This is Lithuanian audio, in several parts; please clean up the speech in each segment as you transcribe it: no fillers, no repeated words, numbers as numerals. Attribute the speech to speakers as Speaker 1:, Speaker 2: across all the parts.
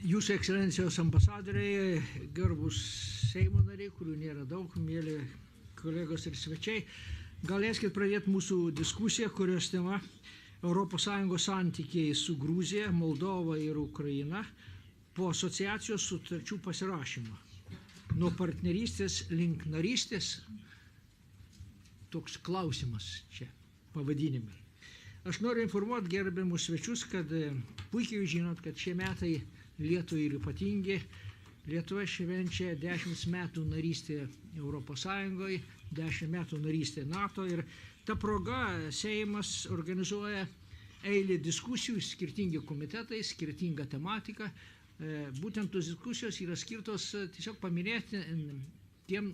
Speaker 1: Jūsų ekscelencijos ambasadoriai, garbus Seimo nariai, kurių nėra daug, mėly kolegos ir svečiai, gal leiskit pradėti mūsų diskusiją, kurios tema ES santykiai su Gruzija, Moldova ir Ukraina po asociacijos sutarčių pasirašymo. Nuo partnerystės link narystės, toks klausimas čia pavadinime. Aš noriu informuoti gerbiamus svečius, kad puikiai žinot, kad šie metai Lietuvai ir ypatingi. Lietuva švenčia 10 metų narystė Europos Sąjungoje, 10 metų narystė NATO ir ta proga Seimas organizuoja eilę diskusijų, skirtingi komitetai, skirtinga tematika. Būtent tos diskusijos yra skirtos tiesiog paminėti tiem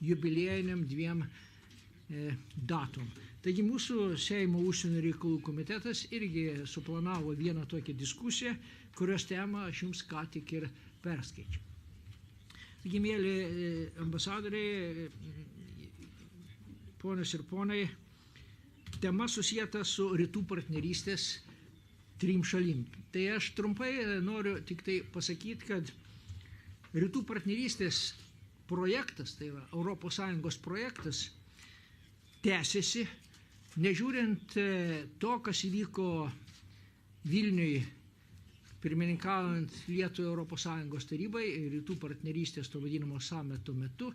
Speaker 1: jubiliejiniam dviem datom. Taigi mūsų Seimo užsienio reikalų komitetas irgi suplanavo vieną tokią diskusiją, kurios temą aš jums ką tik ir perskaičiau. Taigi, mėly ambasadoriai, ponios ir ponai, tema susijęta su rytų partnerystės trim šalim. Tai aš trumpai noriu tik tai pasakyti, kad rytų partnerystės projektas, tai yra ES projektas, tęsiasi, nežiūrint to, kas įvyko Vilniui, pirmininkaujant Lietuvai ES tarybai, rytų partnerystės to vadinamo sameto metu.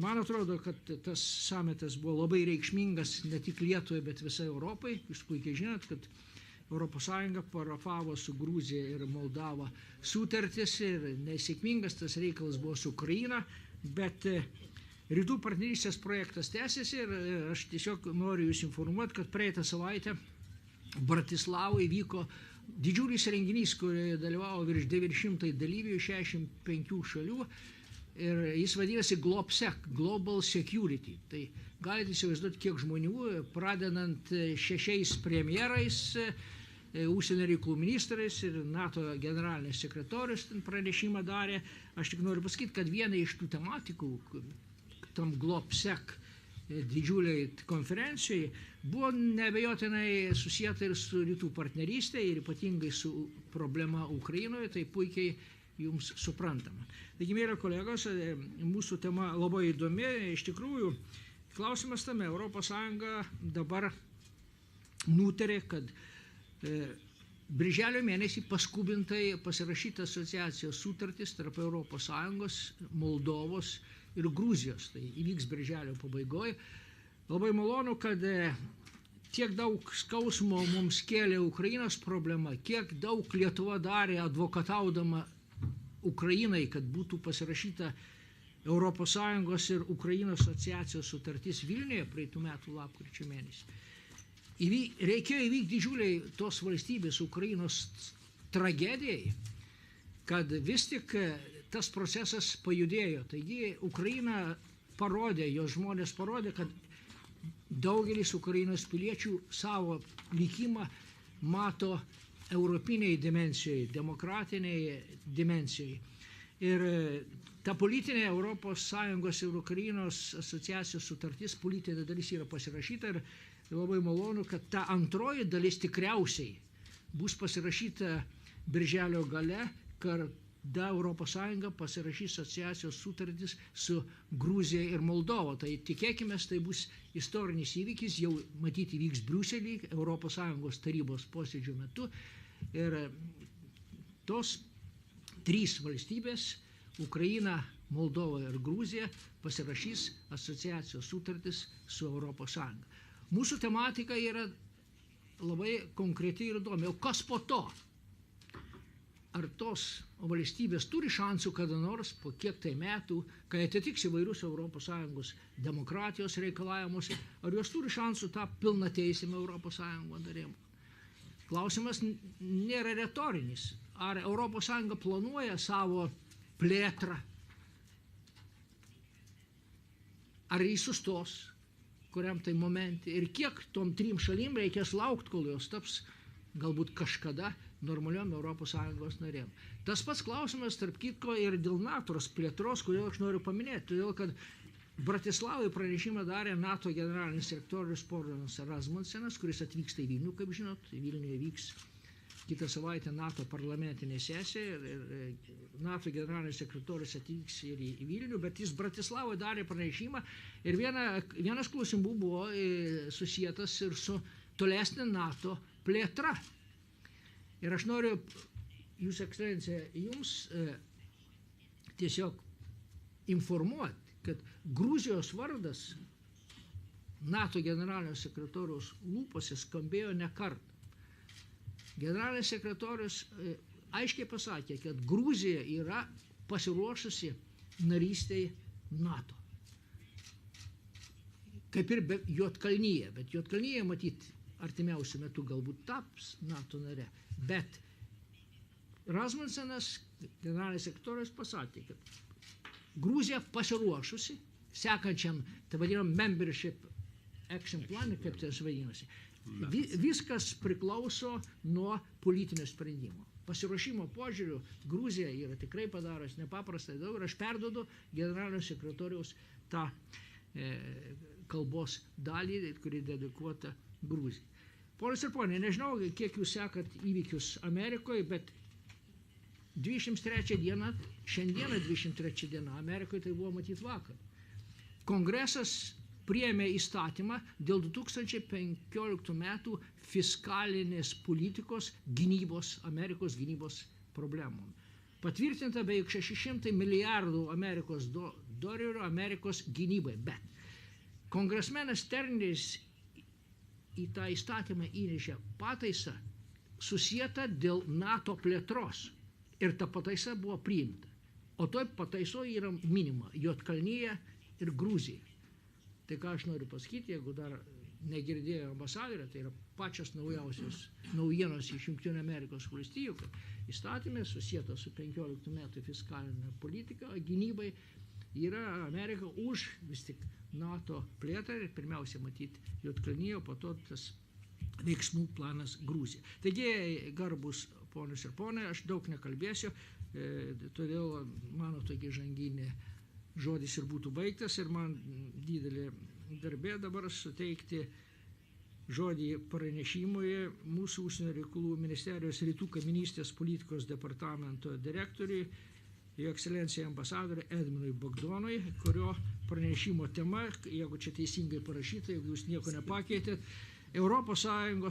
Speaker 1: Man atrodo, kad tas sametas buvo labai reikšmingas ne tik Lietuvai, bet visai Europai. Jūs puikiai žinot, kad ES parafavo su Gruzija ir Moldova sutartis ir nesėkmingas tas reikalas buvo su Ukraina, bet rytų partnerystės projektas tęsiasi ir aš tiesiog noriu jūs informuoti, kad praeitą savaitę Bratislavoje vyko didžiulis renginys, kurioje dalyvavo virš 900 dalyvių iš 65 šalių ir jis vadinasi GlobSec, Global Security. Tai galite įsivaizduoti, kiek žmonių, pradedant 6 premjerais, užsienio reikalų ministrais ir NATO generalinis sekretorius pranešimą darė. Aš tik noriu pasakyti, kad viena iš tų tematikų tam GlobSec didžiuliai konferencijai buvo neabejotinai susijęta ir su rytų partnerystė ir ypatingai su problema Ukrainoje, tai puikiai jums suprantama. Taigi, mėly kolegos, mūsų tema labai įdomi. Iš tikrųjų, klausimas tame, ES dabar nutarė, kad birželio mėnesį paskubintai pasirašyta asociacijos sutartis tarp ES, Moldovos ir Gruzijos. Tai įvyks birželio pabaigoje. Labai malonu, kad tiek daug skausmo mums kėlė Ukrainos problema, kiek daug Lietuva darė advokataudama Ukrainai, kad būtų pasirašyta ES ir Ukrainos asociacijos sutartis Vilniuje praeitų metų lapkričio mėnesį. Reikėjo įvykti didžiuliai tos valstybės Ukrainos tragedijai, kad vis tik tas procesas pajudėjo. Taigi Ukraina parodė, jos žmonės parodė, kad daugelis Ukrainos piliečių savo likimą mato europiniai dimensijoje, demokratiniai dimensijoje. Ir ta politinė ES ir Ukrainos asociacijos sutartis, politinė dalis yra pasirašyta ir labai malonu, kad ta antroji dalis tikriausiai bus pasirašyta birželio gale, kada ES pasirašys asociacijos sutartis su Gruzija ir Moldova. Tai tikėkime, tai bus istorinis įvykis, jau matyti įvyks Briusely, ES tarybos posėdžio metu. Ir tos 3 valstybės, Ukraina, Moldova ir Gruzija, pasirašys asociacijos sutartis su ES. Mūsų tematika yra labai konkreti ir įdomi. O kas po to? Ar tos valstybės turi šansų kada nors, po kiek tai metų, kai atitiks įvairius ES demokratijos reikalavimus, ar jos turi šansų tą pilną teisėm ES narėm? Klausimas nėra retorinis. Ar ES planuoja savo plėtrą? Ar jis sustos kuriam tai momente? Ir kiek tom 3 šalim reikės laukti, kol jos taps galbūt kažkada normaliom ES narėm. Tas pats klausimas, tarp kitko, ir dėl NATO plėtros, kodėl aš noriu paminėti. Todėl, kad Bratislavai pranešimą darė NATO generalinis sekretorius Povilas Razmunsenas, kuris atvyksta į Vilnių, kaip žinot. Vilniuje vyks kitą savaitę NATO parlamentinė sesija ir NATO generalinis sekretorius atvyks ir į Vilnių, bet jis Bratislavoje darė pranešimą ir vienas klausimų buvo susijęs ir su tolesnė NATO plėtra. Ir aš noriu, Jūsų ekscelencija, Jums tiesiog informuoti, kad Gruzijos vardas NATO generalinio sekretoriaus lūpose skambėjo ne kartą. Generalinis sekretorius aiškiai pasakė, kad Gruzija yra pasiruošusi narystei NATO. Kaip ir Juodkalnyje, bet Juodkalnyje matyt artimiausiu metu galbūt taps NATO nare. Bet Rasmussenas, generalinis sekretorius, pasakė, kad Gruzija pasiruošusi sekančiam, tai vadinam, membership action plan, kaip tai vadinasi. Viskas priklauso nuo politinio sprendimo. Pasiruošimo požiūriu Gruzija yra tikrai padaręs nepaprastai daug ir aš perduodu generalinio sekretoriaus tą kalbos dalį, kuri dedikuota Gruzijai. Ponas ir ponai, nežinau, kiek jūs sekat įvykius Amerikoje, bet 23 dieną, šiandieną 23 diena, Amerikoje tai buvo matyt vakar. Kongresas priėmė įstatymą dėl 2015 metų fiskalinės politikos gynybos, Amerikos gynybos problemų. Patvirtinta beveik 600 milijardų Amerikos dolerių Amerikos gynybai, bet kongresmenas Terneris į tą įstatymą įnešė pataisą susietą dėl NATO plėtros ir ta pataisa buvo priimta. O toj pataisoje yra minima Juodkalnyje ir Gruzija. Tai ką aš noriu pasakyti, jeigu dar negirdėjo ambasadorė, tai yra pačios naujausios naujienos iš Jungtinių Amerikos valstijų, kad įstatymė susieta su 15 metų fiskalinė politika, gynybai yra Amerika už vis tik NATO plėtrą ir pirmiausia matyti Juodkalnyje, o po to tas veiksmų planas Gruzija. Taigi, garbus ponius ir ponai, aš daug nekalbėsiu, todėl mano tokia žanginė žodis ir būtų baigtas ir man didelė garbė dabar suteikti žodį pranešimui mūsų užsienio reikalų ministerijos rytų kaiminystės politikos departamento direktoriui, jo ekscelencijai ambasadoriui Edvinui Bogdanui, kurio pranešimo tema, jeigu čia teisingai parašyta, jeigu jūs nieko nepakeitėt, ES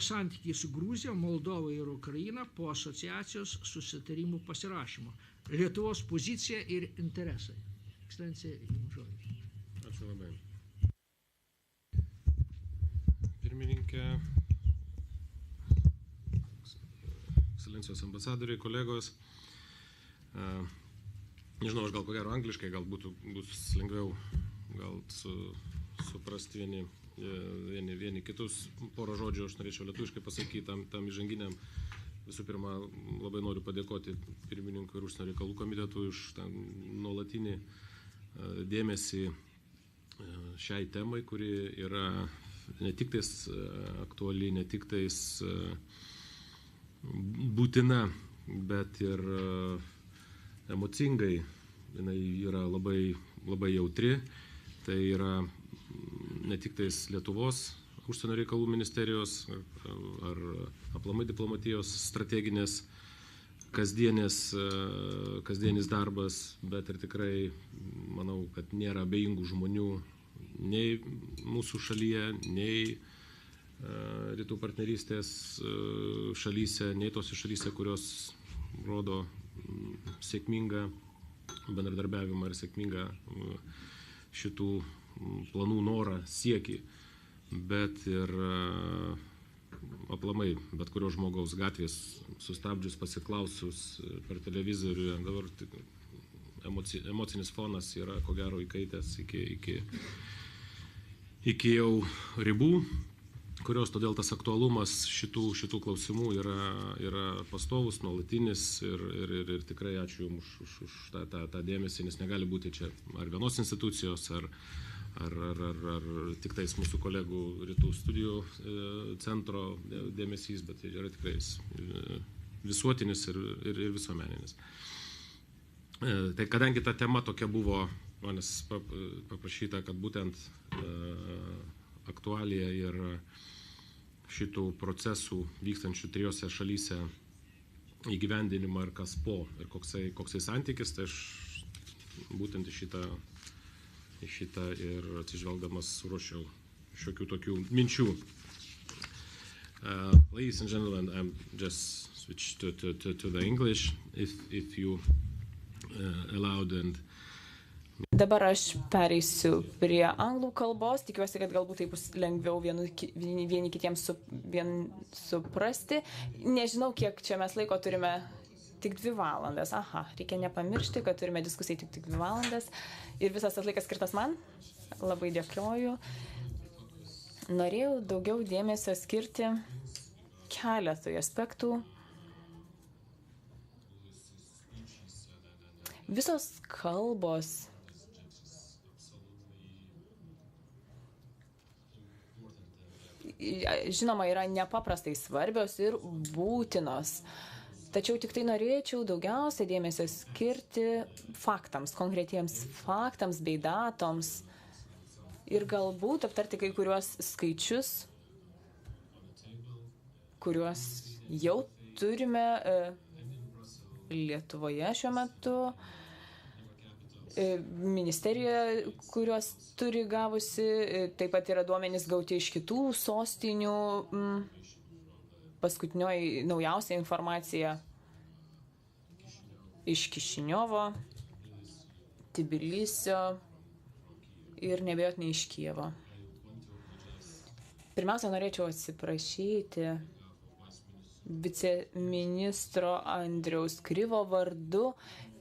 Speaker 1: santykiai su Gruzija, Moldova ir Ukraina po asociacijos susitarimų pasirašymo. Lietuvos pozicija ir interesai. Ekscelencija, jums žodis.
Speaker 2: Ačiū labai. Pirmininkė, ekscelencijos ambasadoriai, kolegos. Nežinau, aš gal ko gero angliškai, gal bus lengviau gal suprasti vieni kitus. Porą žodžių aš norėčiau lietuviškai pasakyti tam įžanginiam. Visų pirma, labai noriu padėkoti pirmininkui ir užsienio reikalų komitetui už nuolatinį dėmesį šiai temai, kuri yra ne tik tais aktuali, ne tik tais būtina, bet ir emocingai. Jinai yra labai, labai jautri. Tai yra ne tik tais Lietuvos užsienio reikalų ministerijos ar aplamai diplomatijos strateginės kasdienis darbas, bet ir tikrai manau, kad nėra abejingų žmonių nei mūsų šalyje, nei rytų partnerystės šalyse, nei tose šalyse, kurios rodo sėkmingą bendradarbiavimą ir sėkmingą šitų planų norą, siekį, bet ir aplamai bet kurio žmogaus gatvės sustabdžius, pasiklausus per televizorių, dabar emocinis fonas yra ko gero įkaitęs iki jau ribų, kurios todėl tas aktualumas šitų klausimų yra pastovus, nuolatinis ir tikrai ačiū Jums už tą dėmesį, nes negali būti čia ar vienos institucijos, ar tik tais mūsų kolegų rytų studijų centro dėmesys, bet yra tikrai visuotinis ir visuomeninis. Tai kadangi ta tema tokia buvo, manęs paprašyta, kad būtent aktualija ir šitų procesų vykstančių trijose šalyse įgyvendinimą ir kas po, ir koksai santykis, tai aš būtent į šitą ir atsižvelgdamas ruošiau šiokių tokių minčių. Ladies and gentlemen, I'm just switch to the English, if you allowed. And
Speaker 3: Dabar aš pereisiu prie anglų kalbos, tikiuosi, kad galbūt tai bus lengviau vieni kitiems suprasti. Nežinau, kiek čia mes laiko turime, tik 2 valandas. Aha, reikia nepamiršti, kad turime diskusijai tik 2 valandas. Ir visas tas laikas skirtas man. Labai dėkoju. Norėjau daugiau dėmesio skirti keletui aspektų. Visos kalbos žinoma yra nepaprastai svarbios ir būtinos. Tačiau tik tai norėčiau daugiausia dėmesio skirti faktams, konkretiems faktams bei datoms ir galbūt aptarti kai kuriuos skaičius, kuriuos jau turime Lietuvoje šiuo metu. Ministerija, kuriuos turi gavusi, taip pat yra duomenys gauti iš kitų sostinių, paskutinioji naujausia informacija iš Kišiniovo, Tbilisio ir neabejotinai iš Kijevo. Pirmiausia, norėčiau atsiprašyti viceministro Andriaus Kryvo vardu,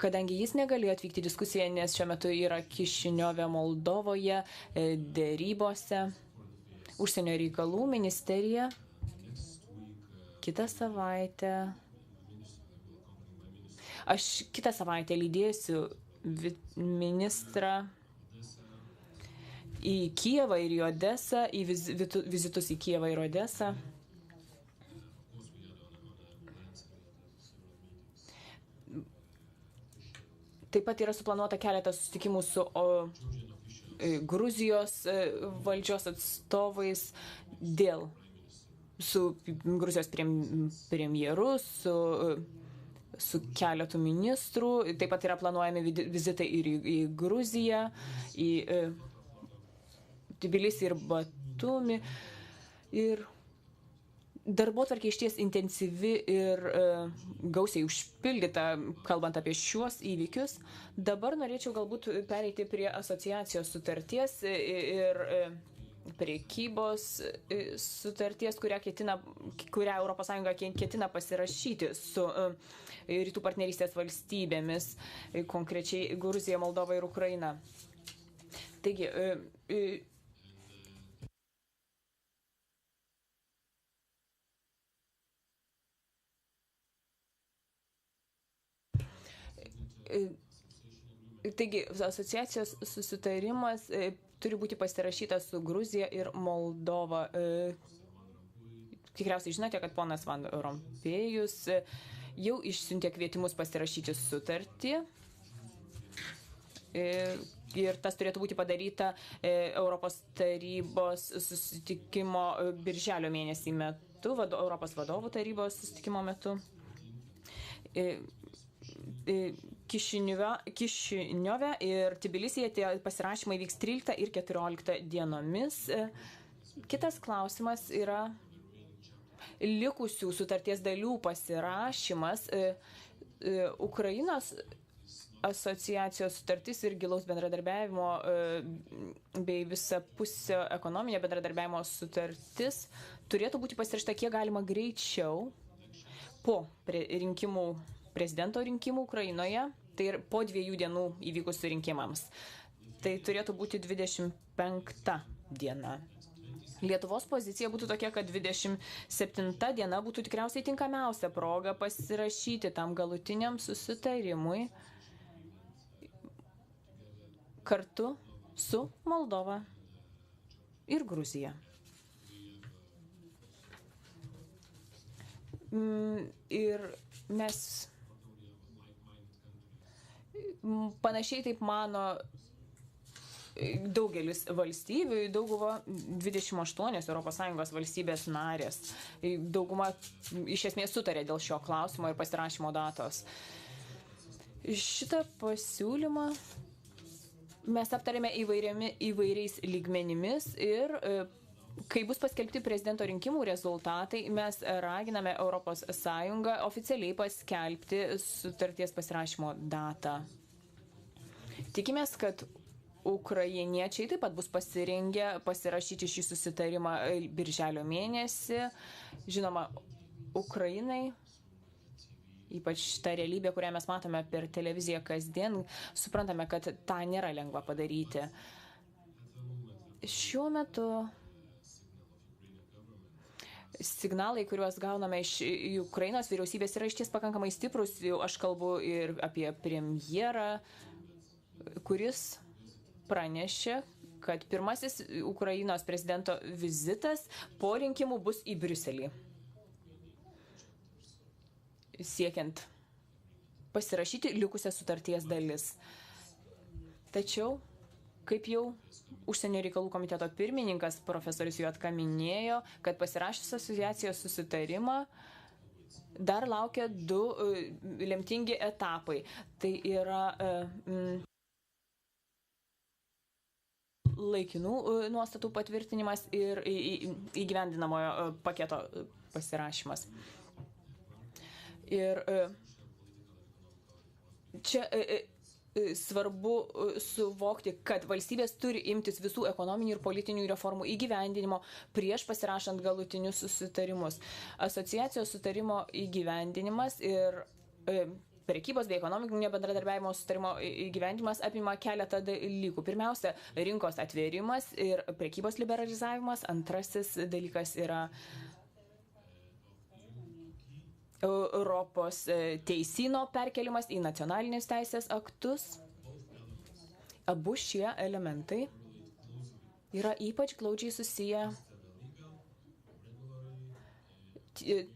Speaker 3: kadangi jis negalėjo atvykti į diskusiją, nes šiuo metu yra Kišiniove, Moldovoje, dėrybose. Užsienio reikalų ministerija kitą savaitę. Aš kitą savaitę lydėsiu ministrą į Kijevą ir į Odesą, į vizitus į Kijevą ir Odesą. Taip pat yra suplanuota keletas susitikimų su Gruzijos valdžios atstovais su Gruzijos premjeru, su keletu ministrų. Taip pat yra planuojami vizitai ir į Gruziją, į Tbilisį ir Batumį. Ir darbotvarkė išties intensyvi ir gausiai užpildyta, kalbant apie šiuos įvykius. Dabar norėčiau galbūt pereiti prie asociacijos sutarties ir prekybos sutarties, kurią ES ketina pasirašyti su rytų partnerystės valstybėmis, konkrečiai Gruzija, Moldova ir Ukraina. Taigi, asociacijos susitarimas turi būti pasirašytas su Gruzija ir Moldova. Tikriausiai žinote, kad ponas Van Rompėjus jau išsiuntė kvietimus pasirašyti sutartį. Ir tas turėtų būti padaryta Europos tarybos susitikimo birželio mėnesį metu, Europos vadovų tarybos susitikimo metu. Kišiniove ir Tbilisyje tie pasirašymai vyks 13 ir 14 dienomis. Kitas klausimas yra likusių sutarties dalių pasirašymas. Ukrainos asociacijos sutartis ir gilaus bendradarbiavimo bei visapusio ekonominio bendradarbiavimo sutartis turėtų būti pasirašyta kiek galima greičiau po prezidento rinkimų Ukrainoje, tai ir po 2 dienų įvykusių rinkimams. Tai turėtų būti 25 diena. Lietuvos pozicija būtų tokia, kad 27 diena būtų tikriausiai tinkamiausia proga pasirašyti tam galutiniam susitarimui kartu su Moldova ir Gruzija. Ir mes panašiai taip mano daugelis valstybių, dauguma 28 ES valstybės narės. Dauguma iš esmės sutarė dėl šio klausimo ir pasirašymo datos. Šitą pasiūlymą mes aptarėme įvairiais lygmenimis ir kai bus paskelbti prezidento rinkimų rezultatai, mes raginame ES oficialiai paskelbti sutarties pasirašymo datą. Tikimės, kad ukrainiečiai taip pat bus pasirengę pasirašyti šį susitarimą birželio mėnesį. Žinoma, Ukrainai, ypač ta realybė, kurią mes matome per televiziją kasdien, suprantame, kad tą nėra lengva padaryti. Šiuo metu signalai, kuriuos gauname iš Ukrainos vyriausybės, yra išties pakankamai stiprus. Aš kalbu ir apie premjerą, kuris pranešė, kad pirmasis Ukrainos prezidento vizitas po rinkimų bus į Briuselį, siekiant pasirašyti likusias sutarties dalis. Tačiau, kaip jau Užsienio reikalų komiteto pirmininkas profesorius Juodka minėjo, kad pasirašius asociacijos susitarimą dar laukia 2 lemtingi etapai. Tai yra laikinų nuostatų patvirtinimas ir įgyvendinamojo paketo pasirašymas. Ir čia svarbu suvokti, kad valstybės turi imtis visų ekonominių ir politinių reformų įgyvendinimo prieš pasirašant galutinius susitarimus. Asociacijos sutarimo įgyvendinimas ir prekybos bei ekonominio bendradarbiavimo sutarimo įgyvendinimas apima keletą dalykų. Pirmiausia, rinkos atvėrimas ir prekybos liberalizavimas. Antrasis dalykas yra Europos teisino perkelimas į nacionalinius teisės aktus. Abu šie elementai yra ypač glaudžiai susiję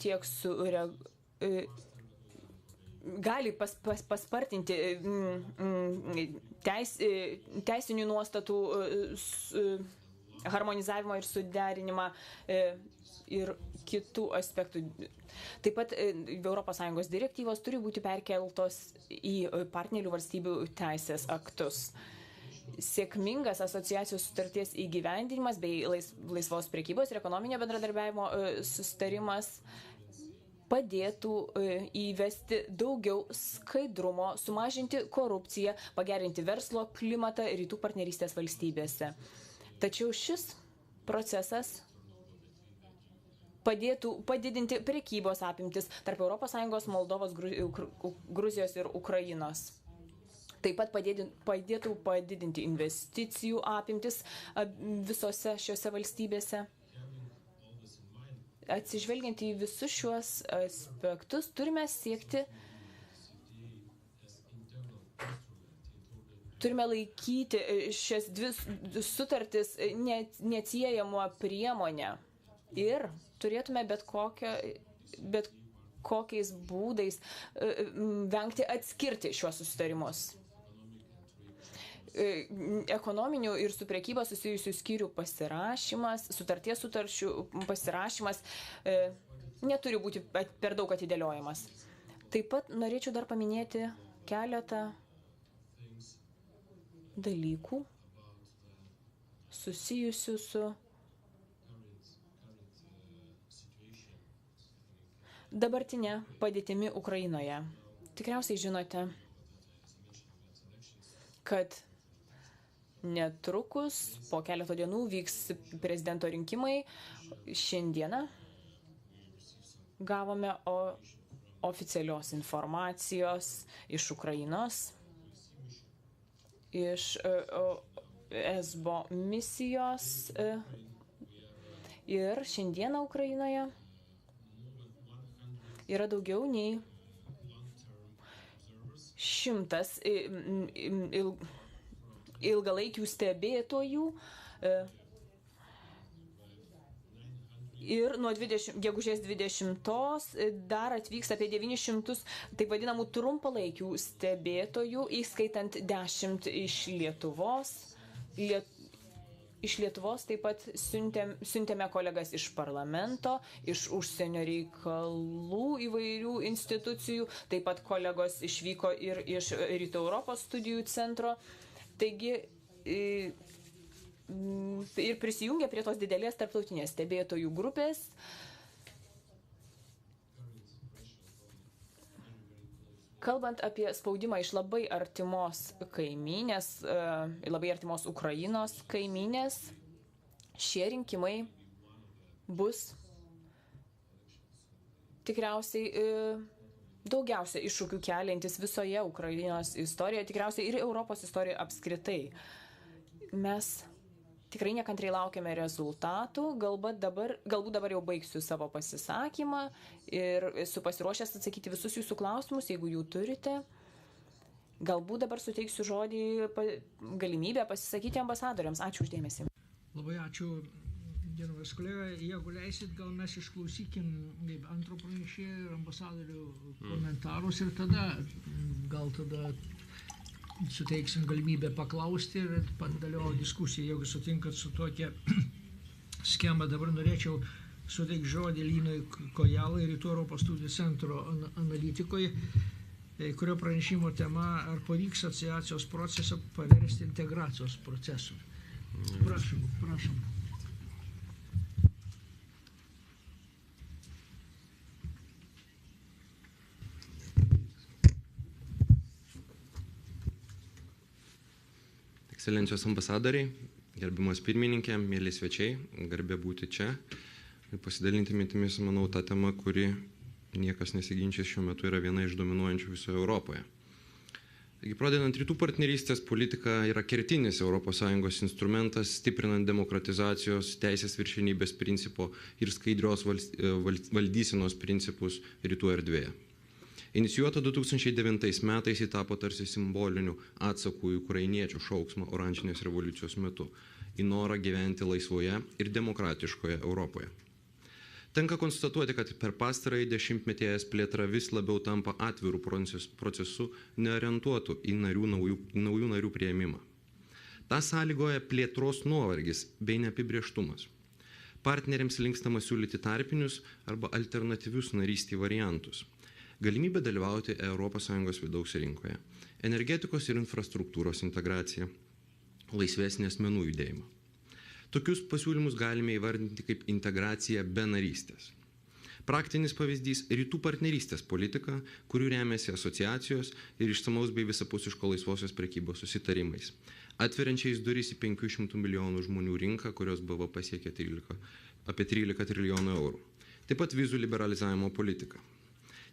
Speaker 3: tiek su gali paspartinti teisinių nuostatų harmonizavimą ir suderinimą ir kitų aspektų. Taip pat ES direktyvos turi būti perkeltos į partnerių valstybių teisės aktus. Sėkmingas asociacijos sutarties įgyvendinimas bei laisvos prekybos ir ekonominio bendradarbiavimo sustarimas padėtų įvesti daugiau skaidrumo, sumažinti korupciją, pagerinti verslo klimatą rytų partnerystės valstybėse. Tačiau šis procesas padėtų padidinti prekybos apimtis tarp ES, Moldovos, Gruzijos ir Ukrainos. Taip pat padėtų padidinti investicijų apimtis visose šiose valstybėse. Atsižvelgiant į visus šiuos aspektus, turime laikyti šias 2 sutartis neatsiejamą priemonę ir turėtume bet kokiais būdais vengti atskirti šiuos susitarimus. Ekonominių ir su prekyba susijusių skyrių pasirašymas, sutarčių pasirašymas neturi būti per daug atidėliojamas. Taip pat norėčiau dar paminėti keletą dalykų susijusių su dabartinė padėtimi Ukrainoje. Tikriausiai žinote, kad netrukus po keleto dienų vyks prezidento rinkimai. Šiandieną gavome oficialios informacijos iš Ukrainos, iš ESBO misijos ir šiandieną Ukrainoje yra daugiau nei 100 ilgalaikių stebėtojų ir nuo gegužės 20 dar atvyks apie 900 taip vadinamų trumpalaikių stebėtojų, įskaitant 10 iš Lietuvos Iš Lietuvos taip pat siuntėme kolegas iš parlamento, iš užsienio reikalų įvairių institucijų, taip pat kolegos išvyko ir iš Rytų Europos studijų centro. Taigi ir prisijungė prie tos didelės tarptautinės stebėtojų grupės. Kalbant apie spaudimą iš labai artimos kaimynės, labai artimos Ukrainos kaimynės, šie rinkimai bus tikriausiai daugiausia iššūkių keliantis visoje Ukrainos istorijoje, tikriausiai ir Europos istorijoje apskritai. Mes tikrai nekantriai laukiame rezultatų, galbūt dabar jau baigsiu savo pasisakymą ir esu pasiruošęs atsakyti visus jūsų klausimus, jeigu jų turite. Galbūt dabar suteiksiu žodį galimybę pasisakyti ambasadoriams. Ačiū uždėmesį.
Speaker 1: Labai ačiū, gerbiamas kolega. Jeigu leisit, gal mes išklausykim antro pranešėjo ir ambasadorių komentarus ir tada suteiksim galimybę paklausti ir dalyvauti diskusiją. Jeigu sutinkat su tokia schema, dabar norėčiau suteikti žodį Linui Kojalai, Rytų Europos studijų centro analitikoje, kurio pranešimo tema, ar pavyks asociacijos procesą paversti integracijos procesu. Prašom.
Speaker 4: Ekscelencijos ambasadoriai, gerbiamas pirmininkė, mėly svečiai, garbė būti čia ir pasidalinti mintimis, manau, tą temą, kuri niekas nesiginčys šiuo metu yra viena iš dominuojančių visoje Europoje. Taigi, pradedant rytų partnerystės, politika yra kertinis ES instrumentas, stiprinant demokratizacijos, teisės viršenybės principo ir skaidrios valdysenos principus rytų erdvėje. Inicijuota 2009 metais ji tapo tarsi simboliniu atsaku į ukrainiečių šauksmą oranžinės revoliucijos metu, į norą gyventi laisvoje ir demokratiškoje Europoje. Tenka konstatuoti, kad per pastarąjį dešimtmetį ES plėtra vis labiau tampa atvirų procesų, neorientuotų į naujų narių priėmimą. Ta sąlygoja plėtros nuovargis bei neapibrėžtumas. Partneriams linkstama siūlyti tarpinius arba alternatyvius narystį variantus. Galimybė dalyvauti ES vidaus rinkoje, energetikos ir infrastruktūros integracija, laisvesnį asmenų judėjimą. Tokius pasiūlymus galime įvardinti kaip integracija be narystės. Praktinis pavyzdys – rytų partnerystės politika, kurių remiasi asociacijos ir išsamaus bei visapusiško laisvosios prekybos susitarimais, atveriančiais duris į 500 milijonų žmonių rinką, kurios buvo pasiekę apie 13 trilijonų eurų. Taip pat vizų liberalizavimo politika.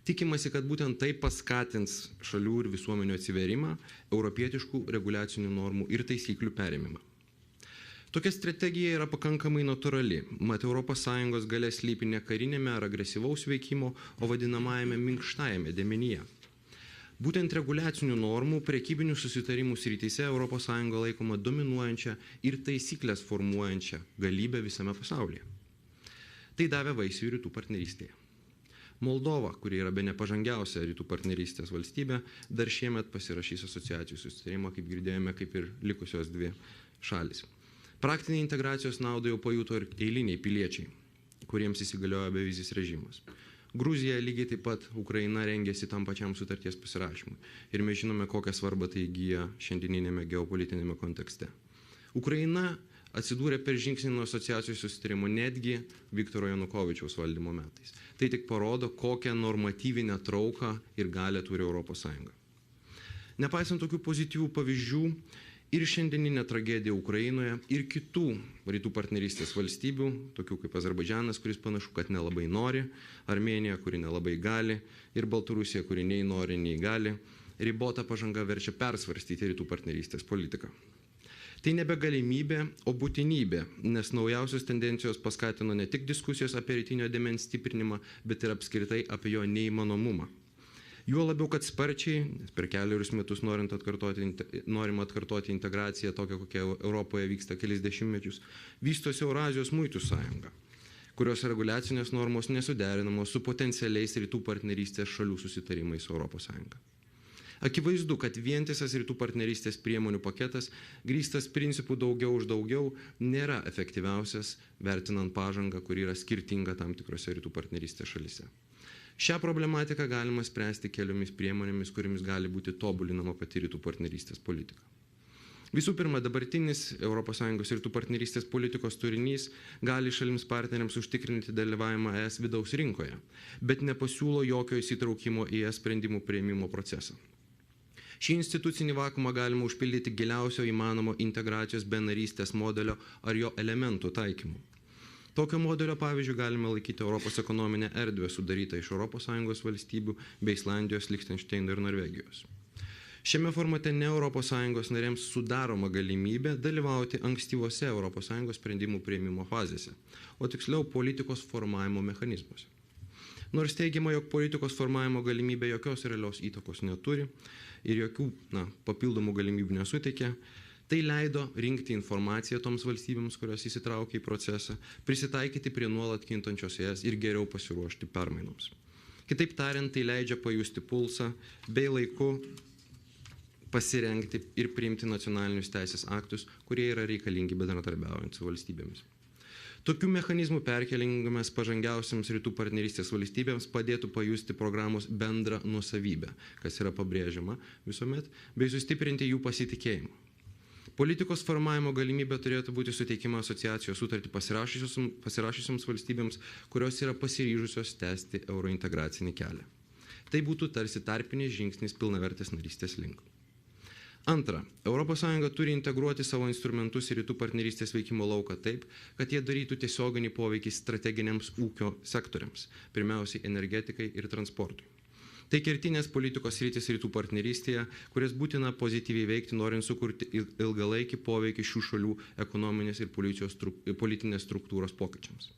Speaker 4: Tikimasi, kad būtent tai paskatins šalių ir visuomenių atsiverimą, europietiškų reguliacinių normų ir taisyklių perėmimą. Tokia strategija yra pakankamai natūrali, mat ES galia slypi ne karinėme ar agresyvaus veikimo, o vadinamajame minkštajame dėmenyje. Būtent reguliacinių normų, prekybinių susitarimų srityse ES laikoma dominuojančia ir taisyklės formuojančia galybę visame pasaulyje. Tai davė vaisių rytų partnerystėje. Moldova, kuri yra bene pažangiausia rytų partnerystės valstybė, dar šiemet pasirašys asociacijų susitarimą, kaip girdėjome, kaip ir likusios dvi šalis. Praktinė integracijos naudą jau pajuto ir eiliniai piliečiai, kuriems įsigaliojo bevizis režimas. Gruzija, lygiai taip pat Ukraina rengėsi tam pačiam sutarties pasirašymui. Ir mes žinome, kokią svarbą tai įgyja šiandieninėme geopolitinėme kontekste. Ukraina atsidūrė per žingsnį nuo asociacijos susitarimo netgi Viktoro Janukovičiaus valdymo metais. Tai tik parodo, kokią normatyvinę trauką ir galę turi ES. Nepaisant tokių pozityvių pavyzdžių, ir šiandieninė tragedija Ukrainoje, ir kitų rytų partnerystės valstybių, tokių kaip Azerbaidžanas, kuris panašu, kad nelabai nori, Armėnija, kuri nelabai gali, ir Baltarusija, kuri nei nori, nei gali, ribota pažanga verčia persvarstyti rytų partnerystės politiką. Tai nebe galimybė, o būtinybė, nes naujausios tendencijos paskatino ne tik diskusijos apie rytinio dėmens stiprinimą, bet ir apskritai apie jo neįmanomumą. Juo labiau, kad sparčiai, per keliarius metus norima atkartoti integraciją tokią, kokia Europoje vyksta kelis dešimtmečius, vystosi Eurazijos muitų sąjunga, kurios reguliacinės normos nesuderinamos su potencialiais rytų partnerystės šalių susitarimais su ES. Akivaizdu, kad vientisas rytų partnerystės priemonių paketas, grįstas principų daugiau už daugiau, nėra efektyviausias, vertinant pažangą, kuri yra skirtinga tam tikrose rytų partnerystės šalise. Šią problematiką galima spręsti keliomis priemonėmis, kuriamis gali būti tobulinama pati rytų partnerystės politika. Visų pirma, dabartinis ES rytų partnerystės politikos turinys gali šalims partneriams užtikrinti dalyvavimą ES vidaus rinkoje, bet nepasiūlo jokio įsitraukimo į ES sprendimų priėmimo procesą. Šį institucinį vakumą galima užpildyti giliausio įmanomo integracijos be narystės modelio ar jo elementų taikymu. Tokio modelio pavyzdžių galime laikyti Europos ekonominę erdvę sudarytą iš ES valstybių bei Islandijos, Lichtenšteino ir Norvegijos. Šiame formate ne ES narėms sudaroma galimybė dalyvauti ankstyvose ES sprendimų priėmimo fazėse, o tiksliau politikos formavimo mechanizmuose. Nors teigiama, jog politikos formavimo galimybė jokios realios įtakos neturi ir jokių papildomų galimybių nesuteikia, tai leido rinkti informaciją toms valstybėms, kurios įsitraukia į procesą, prisitaikyti prie nuolat kintančios ES ir geriau pasiruošti permainoms. Kitaip tariant, tai leidžia pajusti pulsą bei laiku pasirengti ir priimti nacionalinius teisės aktus, kurie yra reikalingi bendradarbiaujant su valstybėmis. Tokių mechanizmų perkelimas pažangiausiams rytų partnerystės valstybėms padėtų pajusti programos bendrą nuosavybę, kas yra pabrėžiama visuomet, bei sustiprinti jų pasitikėjimą. Politikos formavimo galimybė turėtų būti suteikima asociacijos sutartį pasirašysioms valstybėms, kurios yra pasiryžusios tęsti eurointegracinį kelią. Tai būtų tarsi tarpinis žingsnis pilnavertės narystės link. Antra, ES turi integruoti savo instrumentus į rytų partnerystės veikimo lauką taip, kad jie darytų tiesioginį poveikį strateginiams ūkio sektoriams, pirmiausiai energetikai ir transportui. Tai kertinės politikos sritis rytų partnerystėje, kurias būtina pozityviai veikti, norint sukurti ilgalaikį poveikį šių šalių ekonominės ir politinės struktūros pokyčiams.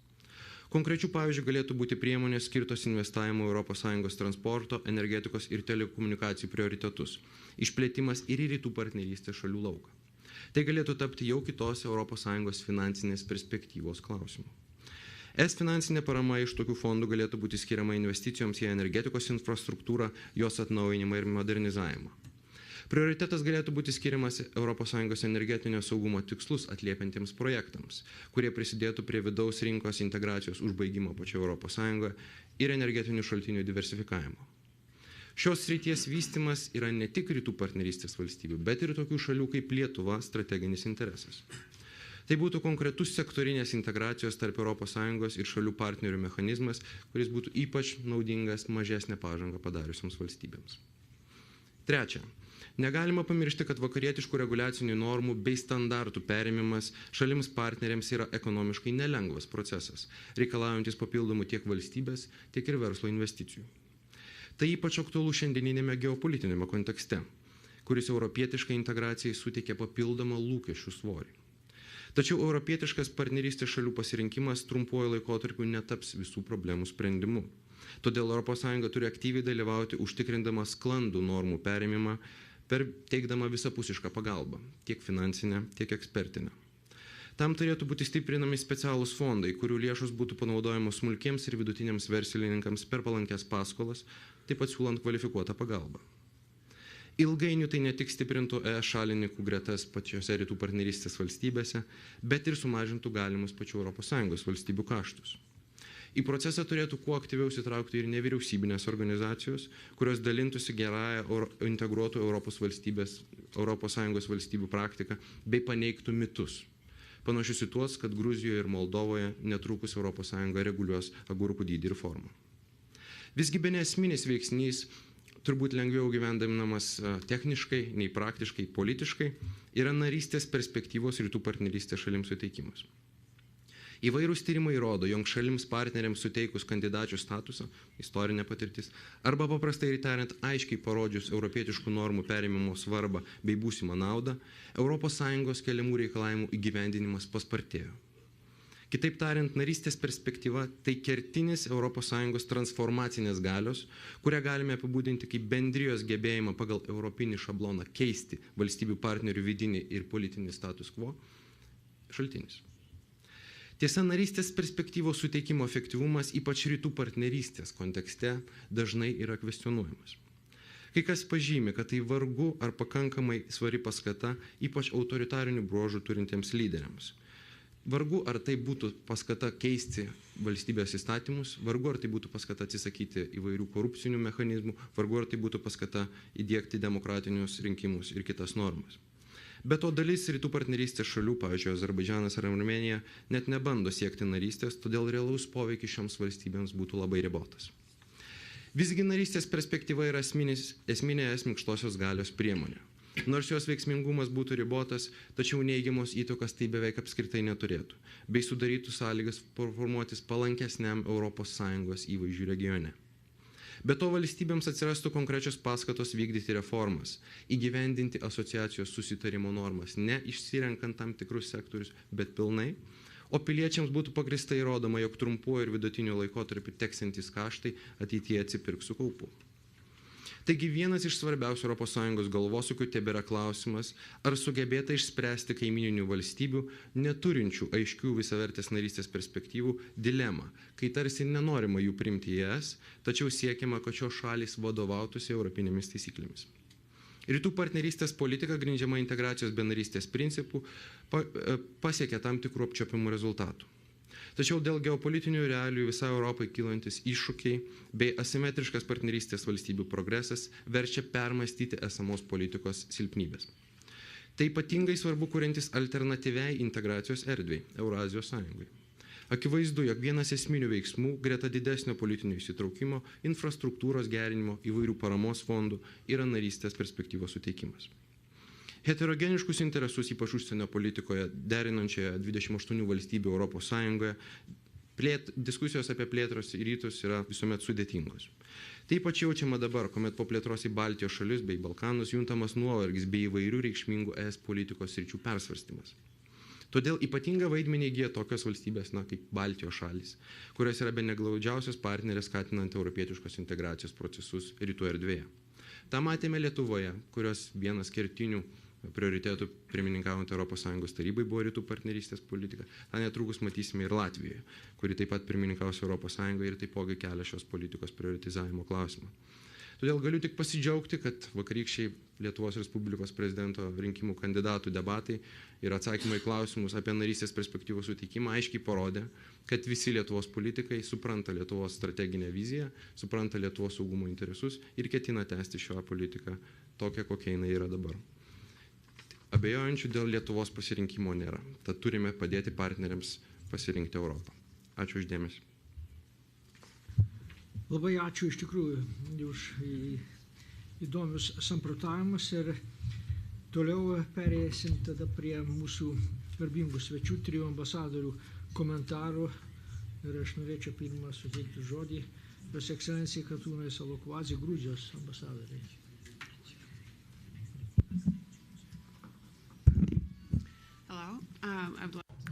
Speaker 4: Konkrečių pavyzdžių galėtų būti priemonės skirtos investavimo ES transporto, energetikos ir telekomunikacijų prioritetus, išplėtimas ir į rytų partnerystės šalių lauką. Tai galėtų tapti jau kitos ES finansinės perspektyvos klausimu. ES finansinė parama iš tokių fondų galėtų būti skiriama investicijoms į energetikos infrastruktūrą, jos atnaujinimą ir modernizavimą. Prioritetas galėtų būti skiriamas ES energetinio saugumo tikslus atliepiantiems projektams, kurie prisidėtų prie vidaus rinkos integracijos užbaigimo pačioje ES ir energetinių šaltinių diversifikavimo. Šios srities vystimas yra ne tik rytų partnerystės valstybių, bet ir tokių šalių kaip Lietuva strateginis interesas. Tai būtų konkretus sektorinės integracijos tarp ES ir šalių partnerių mechanizmas, kuris būtų ypač naudingas mažesnę pažangą padariusioms valstybėms. Trečia, negalima pamiršti, kad vakarietiškų reguliacinių normų bei standartų perėmimas šalims partneriams yra ekonomiškai nelengvas procesas, reikalaujantis papildomų tiek valstybės, tiek ir verslo investicijų. Tai ypač aktualu šiandieninėme geopolitinėme kontekste, kuris europietiškai integracijai suteikia papildomą lūkesčių svorį. Tačiau europietiškas partnerystės šalių pasirinkimas trumpuoju laikotarpiu netaps visų problemų sprendimu. Todėl ES turi aktyviai dalyvauti užtikrindama sklandų normų perėmimą, teikdama visapusišką pagalbą, tiek finansinę, tiek ekspertinę. Tam turėtų būti stiprinami specialūs fondai, kurių lėšos būtų panaudojamos smulkiems ir vidutiniams verslininkams per palankės paskolas, taip pat siūlant kvalifikuotą pagalbą. Ilgainiui tai ne tik stiprintų ES šalininkų gretas pačiose rytų partnerystės valstybėse, bet ir sumažintų galimus pačių ES valstybių kaštus. Į procesą turėtų kuo aktyviau įsitraukti ir nevyriausybinės organizacijos, kurios dalintųsi gerąją integruotų ES valstybių praktiką bei paneigtų mitus, panašius į tuos, kad Gruzijoje ir Moldovoje netrukus ES reguliuos agurkų dydį ir formą. Visgi bene esminis veiksnys, turbūt lengviau gyvendamas techniškai, nei praktiškai, politiškai, yra narystės perspektyvos rytų partnerystės šalims suteikimas. Įvairūs tyrimai rodo, jog šalims partneriams suteikus kandidačių statusą, istorinė patirtis, arba paprastai tariant, aiškiai parodžius europietiškų normų perėmimo svarbą bei būsimą naudą, ES keliamų reikalavimų įgyvendinimas paspartėjo. Kitaip tariant, narystės perspektyva tai kertinis ES transformacinės galios, kurią galime apibūdinti kaip bendrijos gebėjimą pagal europinį šabloną keisti valstybių partnerių vidinį ir politinį status quo šaltinis. Tiesa, narystės perspektyvos suteikimo efektyvumas, ypač rytų partnerystės kontekste, dažnai yra kvestionuojamas. Kai kas pažymi, kad tai vargu ar pakankamai svari paskata, ypač autoritarinių bruožų turintiems lyderiams. Vargu ar tai būtų paskata keisti valstybės įstatymus, vargu ar tai būtų paskata atsisakyti įvairių korupcinių mechanizmų, vargu ar tai būtų paskata įdiegti demokratinius rinkimus ir kitas normas. Be to dalis rytų partnerystės šalių, pavyzdžiui, Azerbaidžanas ar Armėnija, net nebando siekti narystės, todėl realaus poveikis šioms valstybėms būtų labai ribotas. Visgi narystės perspektyva yra esminė es minkštosios galios priemonė. Nors jos veiksmingumas būtų ribotas, tačiau neigiamos įtakos tai beveik apskritai neturėtų, bei sudarytų sąlygas formuotis palankesniam ES įvaizdžiui regione. Be to valstybėms atsirastų konkrečios paskatos vykdyti reformas, įgyvendinti asociacijos susitarimo normas, ne išsirenkant tam tikrus sektorius, bet pilnai, o piliečiams būtų pagrįstai įrodoma, jog trumpuoju ir vidutiniu laikotarpiu teksantys kaštai ateityje atsipirks su kaupu. Taigi vienas iš svarbiausių ES galvosūkių tebėra klausimas, ar sugebėta išspręsti kaimininių valstybių, neturinčių aiškių visavertės narystės perspektyvų, dilemą, kai tarsi nenorima jų priimti į ES, tačiau siekiama, kad šios šalys vadovautųsi europinėmis taisyklėmis. Rytų partnerystės politika grindžiama integracijos be narystės principų pasiekė tam tikrų apčiuopiamų rezultatų. Tačiau dėl geopolitinių realijų visai Europai kylantis iššūkiai bei asimetriškas partnerystės valstybių progresas verčia permastyti esamos politikos silpnybės. Tai ypatingai svarbu kuriantis alternatyviai integracijos erdvei Eurazijos sąjungai. Akivaizdu, jog vienas esminių veiksmų greta didesnio politinio įsitraukimo, infrastruktūros gerinimo, įvairių paramos fondų yra narystės perspektyvos suteikimas. Heterogeniškus interesus, ypač užsienio politikoje, derinančioje 28 valstybių Europos Sąjungoje, diskusijos apie plėtros į rytus yra visuomet sudėtingos. Tai ypač jaučiama dabar, kuomet po plėtros į Baltijos šalis bei Balkanus juntamas nuovargis bei įvairių reikšmingų ES politikos sričių persvarstymas. Todėl ypatingą vaidmenį įgyja tokios valstybės, kaip Baltijos šalis, kurios yra bene glaudžiausios partnerės skatinant europietiškos integracijos procesus rytų erdvėje. Ta matėme Lietuvoje, kurios vienas kertinių prioritėtų pirmininkaujant ES tarybai buvo rytų partnerystės politika. Ta netrukus matysime ir Latvijoje, kuri taip pat pirmininkaus ES ir taipogi kelia šios politikos prioritizavimo klausimą. Todėl galiu tik pasidžiaugti, kad vakarykščiai Lietuvos Respublikos prezidento rinkimų kandidatų debatai ir atsakymai klausimus apie narystės perspektyvos suteikimą aiškiai parodė, kad visi Lietuvos politikai supranta Lietuvos strateginę viziją, supranta Lietuvos saugumo interesus ir ketina tęsti šią politiką tokią, kokia jinai yra dabar. Abejojančių dėl Lietuvos pasirinkimo nėra, tad turime padėti partneriams pasirinkti Europą. Ačiū uždėmesi.
Speaker 1: Labai ačiū iš tikrųjų už įdomius samprotavimus ir toliau perėsim tada prie mūsų garbingų svečių, trijų ambasadorių komentarų. Ir aš norėčiau pirmą suteikti žodį Jos Ekscelencijai Katūnai Salokvadze, Gruzijos ambasadoriai.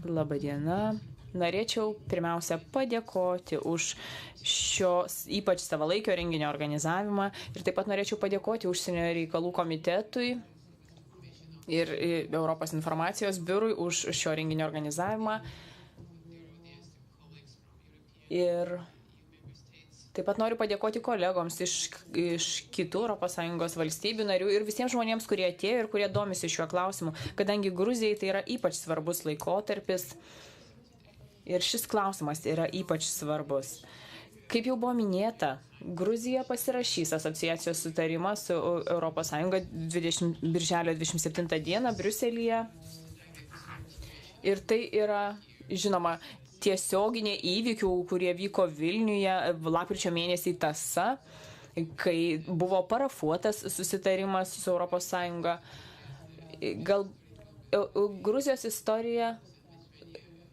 Speaker 3: Labą dieną. Norėčiau pirmiausia padėkoti už šios ypač savalaikio renginio organizavimą ir taip pat norėčiau padėkoti Užsienio reikalų komitetui ir Europos informacijos biurui už šio renginio organizavimą. Ir taip pat noriu padėkoti kolegoms iš kitų ES valstybių narių ir visiems žmonėms, kurie atėjo ir kurie domisi šiuo klausimu, kadangi Gruzijai tai yra ypač svarbus laikotarpis. Ir šis klausimas yra ypač svarbus. Kaip jau buvo minėta, Gruzija pasirašys asociacijos sutarimą su ES birželio 27 dieną Briuselyje. Ir tai yra, žinoma, tiesioginė įvykių, kurie vyko Vilniuje lapkričio mėnesį tąsa, kai buvo parafuotas susitarimas su ES. Gal Gruzijos istorija.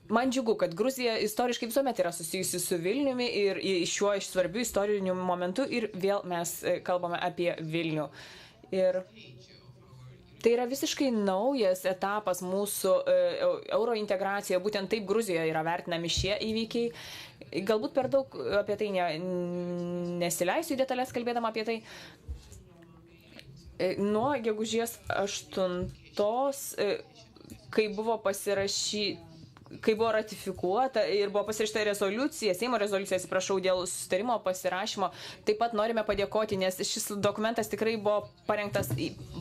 Speaker 3: Man džiugu, kad Gruzija istoriškai visuomet yra susijusi su Vilniumi ir šiuo iš svarbių istorinių momentų ir vėl mes kalbame apie Vilnių. Ir tai yra visiškai naujas etapas mūsų eurointegracijoje, būtent taip Gruzijoje yra vertinami šie įvykiai. Galbūt per daug apie tai nesileisiu į detalės kalbėdama apie tai. Nuo gegužės 8, kai buvo kai buvo ratifikuota ir buvo pasirašyta rezoliucija, Seimo rezoliucija, atsiprašau, dėl susitarimo pasirašymo, taip pat norime padėkoti, nes šis dokumentas tikrai buvo parengtas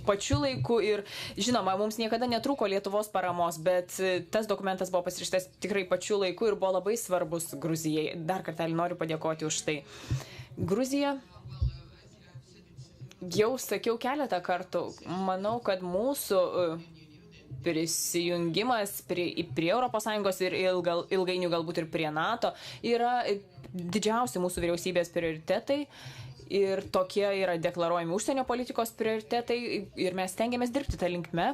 Speaker 3: pačiu laiku ir, žinoma, mums niekada netrūko Lietuvos paramos, bet tas dokumentas buvo pasirašytas tikrai pačiu laiku ir buvo labai svarbus Gruzijai. Dar kartelį noriu padėkoti už tai. Gruzija, jau sakiau keletą kartų, manau, kad mūsų prisijungimas prie ES ir ilgainių galbūt ir prie NATO yra didžiausi mūsų vyriausybės prioritetai ir tokie yra deklaruojami užsienio politikos prioritetai ir mes stengiamės dirbti tą linkme.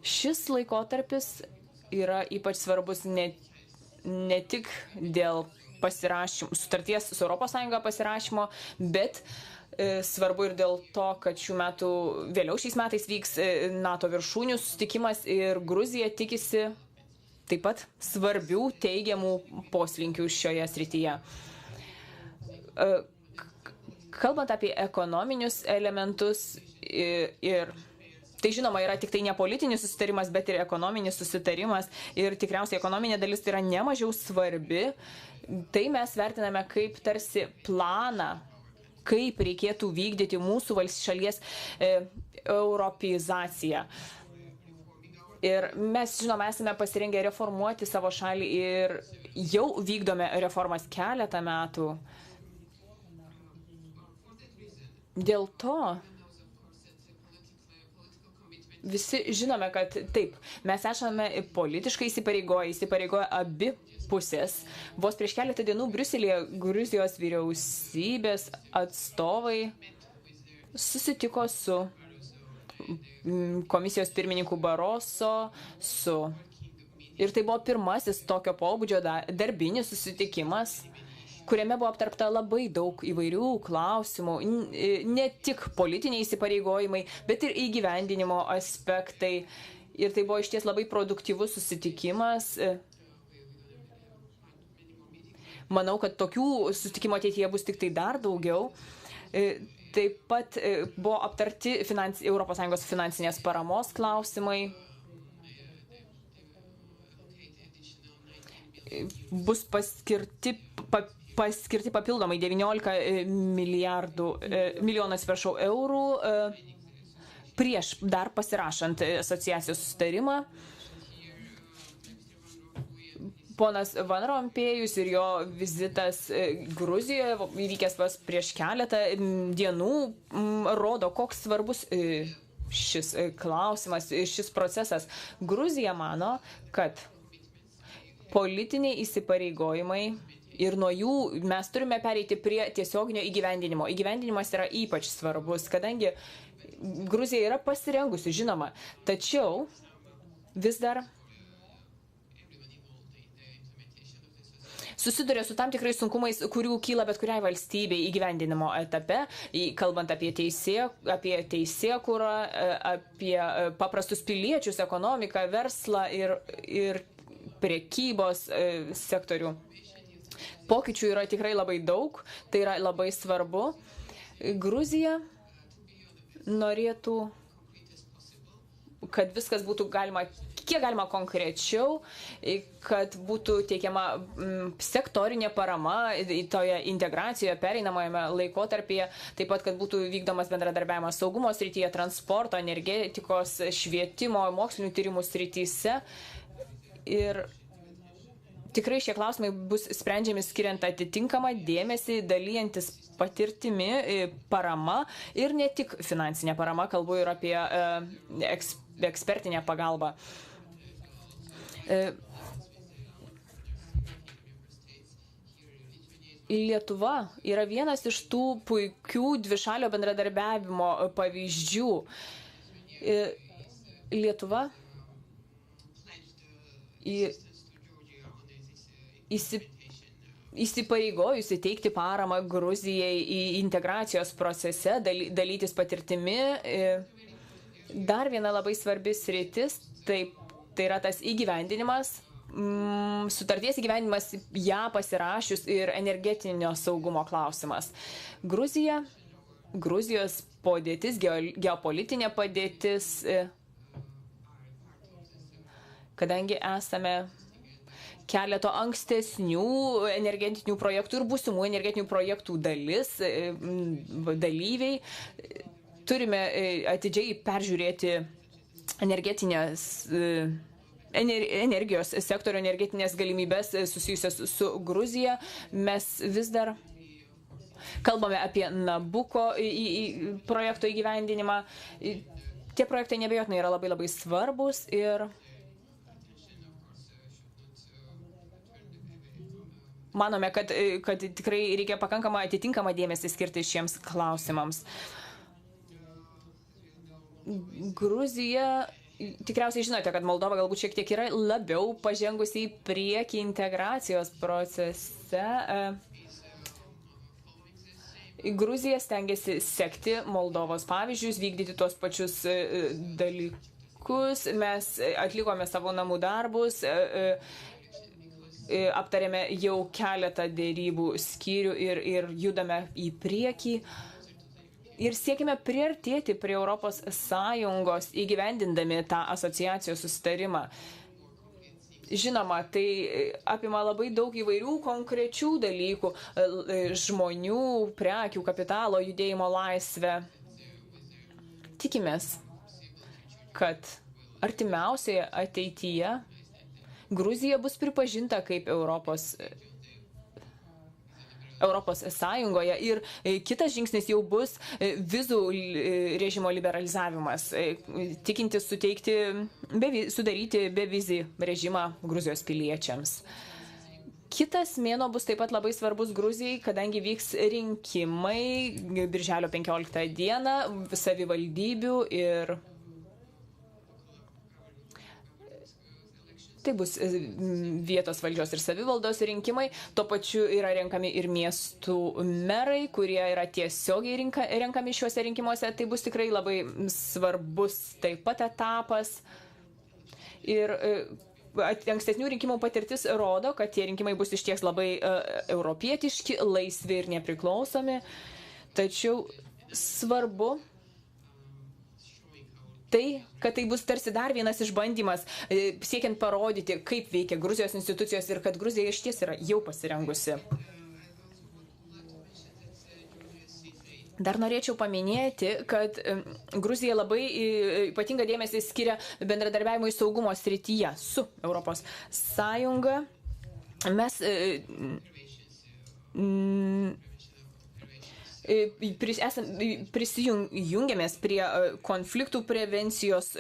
Speaker 3: Šis laikotarpis yra ypač svarbus ne tik dėl sutarties su ES pasirašymo, bet svarbu ir dėl to, kad vėliau šiais metais vyks NATO viršūnių susitikimas ir Gruzija tikisi taip pat svarbių teigiamų poslinkių šioje srityje. Kalbant apie ekonominius elementus ir tai žinoma yra tik tai ne politinis susitarimas, bet ir ekonominis susitarimas ir tikriausiai ekonominė dalis tai yra nemažiau svarbi, tai mes vertiname kaip tarsi planą, kaip reikėtų vykdyti mūsų šalies europeizaciją. Ir mes, žinoma, esame pasirengę reformuoti savo šalį ir jau vykdome reformas keletą metų. Dėl to visi žinome, kad taip, mes esame politiškai įsipareigoję abi pusės. Vos prieš keletą dienų Briuselyje Gruzijos vyriausybės atstovai susitiko su komisijos pirmininku Baroso, ir tai buvo pirmasis tokio pobūdžio darbinis susitikimas, kuriame buvo aptarpta labai daug įvairių klausimų, ne tik politiniai įsipareigojimai, bet ir įgyvendinimo aspektai. Ir tai buvo išties labai produktyvus susitikimas. Manau, kad tokių susitikimų ateityje bus tik tai dar daugiau. Taip pat buvo aptarti ES finansinės paramos klausimai. Bus paskirti papildomai 19 milijonų eurų prieš dar pasirašant asociacijos susitarimą. Ponas Van Rompėjus ir jo vizitas Gruzijoje, įvykęs prieš keletą dienų, rodo, koks svarbus šis klausimas, šis procesas. Gruzija mano, kad politiniai įsipareigojimai ir nuo jų mes turime pereiti prie tiesioginio įgyvendinimo. Įgyvendinimas yra ypač svarbus, kadangi Gruzija yra pasirengusi, žinoma, tačiau vis dar susiduria su tam tikrais sunkumais, kurių kyla bet kuriai valstybei įgyvendinimo etape, kalbant apie teisėkūrą, apie paprastus piliečius, ekonomiką, verslą ir prekybos sektorių. Pokyčių yra tikrai labai daug, tai yra labai svarbu. Gruzija norėtų, kad viskas būtų kiek galima konkrečiau, kad būtų teikiama sektorinė parama toje integracijoje, pereinamojame laikotarpyje, taip pat, kad būtų vykdomas bendradarbiavimas saugumo srityje, transporto, energetikos, švietimo, mokslinių tyrimų srityse. Ir tikrai šie klausimai bus sprendžiami skiriant atitinkamą dėmesį, dalyjantis patirtimi, parama ir ne tik finansinė parama, kalbu ir apie ekspertinę pagalbą. Lietuva yra vienas iš tų puikių dvišalio bendradarbiavimo pavyzdžių. Lietuva įsipareigojusi teikti paramą Gruzijai į integracijos procese, dalytis patirtimi. Dar viena labai svarbi sritis, tai yra tas įgyvendinimas, sutarties įgyvendinimas ją pasirašius ir energetinio saugumo klausimas. Gruzijos padėtis, geopolitinė padėtis, kadangi esame keleto ankstesnių energetinių projektų ir būsimų energetinių projektų dalyviai. Turime atidžiai peržiūrėti energijos sektorio energetinės galimybės susijusios su Gruzija. Mes vis dar kalbame apie Nabuko projekto įgyvendinimą. Tie projektai nebejotinai yra labai svarbus ir manome, kad tikrai reikia pakankamą atitinkamą dėmesį skirti šiems klausimams. Gruzija, tikriausiai žinote, kad Moldova galbūt šiek tiek yra labiau pažengusi į priekį integracijos procese. Gruzija stengiasi sekti Moldovos pavyzdžius, vykdyti tos pačius dalykus. Mes atlikome savo namų darbus, aptarėme jau keletą dėrybų skyrių ir judame į priekį. Ir siekime priartėti prie Europos Sąjungos įgyvendindami tą asociacijos susitarimą. Žinoma, tai apima labai daug įvairių konkrečių dalykų - žmonių, prekių, kapitalo, judėjimo laisvę. Tikimės, kad artimiausioje ateityje Gruzija bus pripažinta kaip Europos Sąjungoje ir kitas žingsnis jau bus vizų režimo liberalizavimas, tikintis sudaryti bevizį režimą Gruzijos piliečiams. Kitas mėnuo bus taip pat labai svarbus Gruzijai, kadangi vyks rinkimai birželio 15 dieną savivaldybių ir tai bus vietos valdžios ir savivaldos rinkimai. Tuo pačiu yra renkami ir miestų merai, kurie yra tiesiogiai renkami šiuose rinkimuose. Tai bus tikrai labai svarbus taip pat etapas. Ir ankstesnių rinkimų patirtis rodo, kad tie rinkimai bus išties labai europietiški, laisvi ir nepriklausomi. Tačiau svarbu tai, kad tai bus tarsi dar vienas išbandymas, siekiant parodyti, kaip veikia Gruzijos institucijos ir kad Gruzija išties yra jau pasirengusi. Dar norėčiau paminėti, kad Gruzija labai ypatingą dėmesį skiria bendradarbiavimui saugumo srityje su Europos Sąjunga. Mes prisijungiamės prie konfliktų prevencijos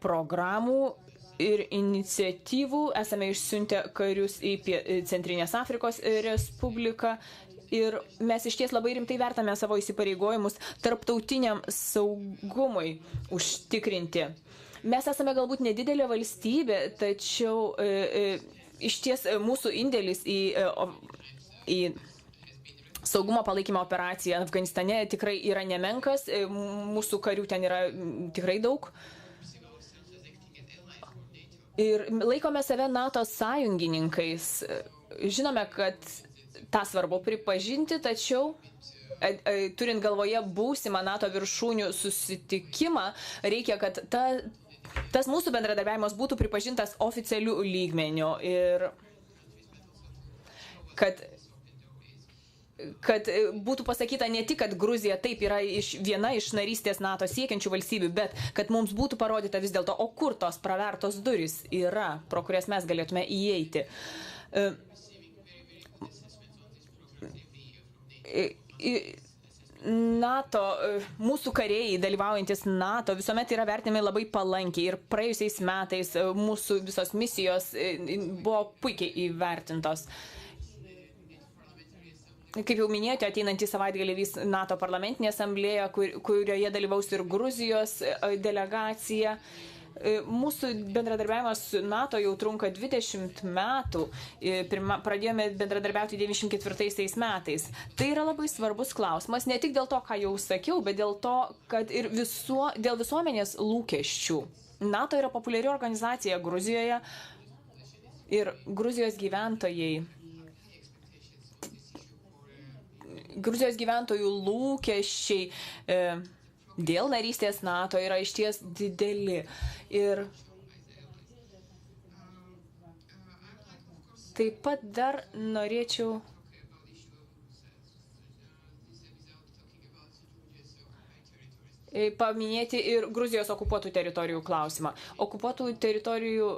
Speaker 3: programų ir iniciatyvų. Esame išsiuntę karius į Centrinės Afrikos Respubliką ir mes išties labai rimtai vertame savo įsipareigojimus tarptautiniam saugumui užtikrinti. Mes esame galbūt nedidelė valstybė, tačiau išties mūsų indėlis į saugumo palaikymo operacija Afganistane tikrai yra nemenkas, mūsų karių ten yra tikrai daug. Ir laikome save NATO sąjungininkais. Žinome, kad tą svarbu pripažinti, tačiau turint galvoje būsimą NATO viršūnių susitikimą, reikia, kad tas mūsų bendradarbiavimas būtų pripažintas oficialių lygmenių ir kad būtų pasakyta ne tik, kad Gruzija taip yra viena iš narystės NATO siekiančių valstybių, bet kad mums būtų parodyta vis dėlto, o kur tos pravertos durys yra, pro kurias mes galėtume įeiti. NATO, mūsų kariai dalyvaujantis NATO visuomet yra vertinami labai palankiai ir praėjusiais metais mūsų visos misijos buvo puikiai įvertintos. Kaip jau minėjote, ateinantį savaitgalį vyks NATO parlamentinė asamblėja, kurioje dalyvaus ir Gruzijos delegacija. Mūsų bendradarbiavimas su NATO jau trunka 20 metų. Pradėjome bendradarbiauti 94 metais. Tai yra labai svarbus klausimas, ne tik dėl to, ką jau sakiau, bet dėl to, kad ir dėl visuomenės lūkesčių. NATO yra populiari organizacija Gruzijoje ir Gruzijos gyventojų lūkesčiai dėl narystės NATO yra išties dideli. Ir Taip pat dar norėčiau paminėti ir Gruzijos okupuotų teritorijų klausimą. Okupuotų teritorijų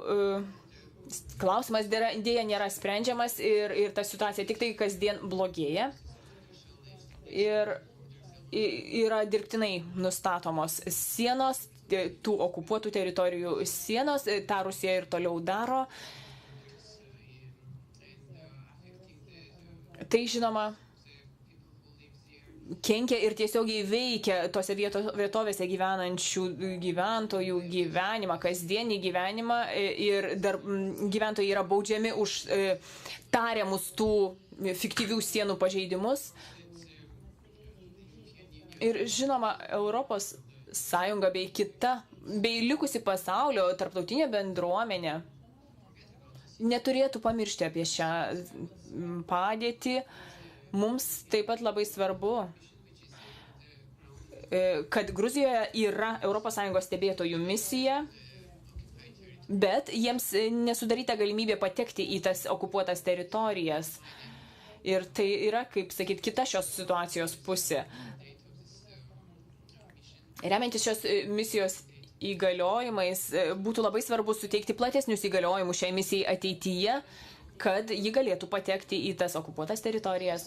Speaker 3: klausimas dėja nėra sprendžiamas ir ta situacija tik tai kasdien blogėja. Ir yra dirbtinai nustatomos sienos, tų okupuotų teritorijų sienos, tą Rusija ir toliau daro. Tai žinoma kenkia ir tiesiogiai veikia tose vietovėse gyvenančių gyventojų gyvenimą, kasdienį gyvenimą ir gyventojai yra baudžiami už tariamus tų fiktyvių sienų pažeidimus. Ir žinoma, Europos Sąjunga bei likusi pasaulio tarptautinė bendruomenė neturėtų pamiršti apie šią padėtį. Mums taip pat labai svarbu, kad Gruzijoje yra ES stebėtojų misija, bet jiems nesudaryta galimybė patekti į tas okupuotas teritorijas. Ir tai yra, kaip sakyt, kita šios situacijos pusė. Remiantis šios misijos įgaliojimais, būtų labai svarbu suteikti platesnius įgaliojimus šiai misijai ateityje, kad ji galėtų patekti į tas okupuotas teritorijas.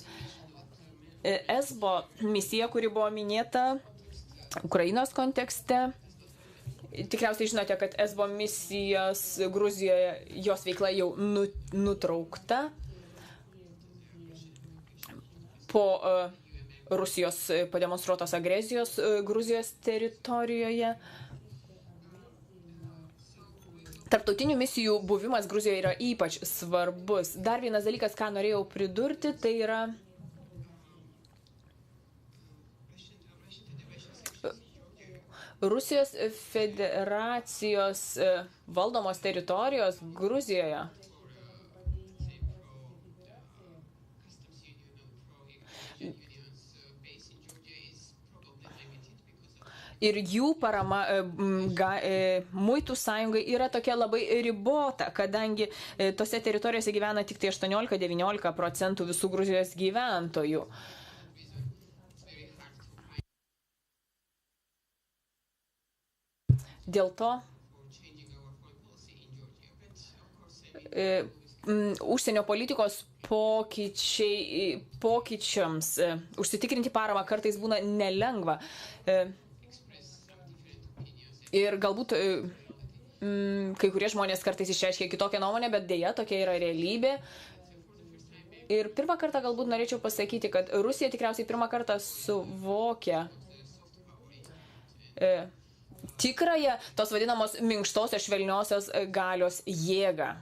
Speaker 3: ESBO misija, kuri buvo minėta Ukrainos kontekste. Tikriausiai žinote, kad ESBO misijos Gruzijoje, jos veikla jau nutraukta po Rusijos pademonstruotos agresijos Gruzijos teritorijoje. Tarptautinių misijų buvimas Gruzijoje yra ypač svarbus. Dar vienas dalykas, ką norėjau pridurti, tai yra Rusijos federacijos valdomos teritorijos Gruzijoje. Ir jų parama muitų sąjungai yra tokia labai ribota, kadangi tose teritorijose gyvena tik tai 18–19% visų Gruzijos gyventojų. Dėl to užsienio politikos pokyčiams užsitikrinti paramą kartais būna nelengva. Ir galbūt kai kurie žmonės kartais išreiškia kitokią nuomonę, bet dėja tokia yra realybė. Ir pirmą kartą galbūt norėčiau pasakyti, kad Rusija tikriausiai pirmą kartą suvokia tikrąją tos vadinamos minkštosios švelniosios galios jėgą.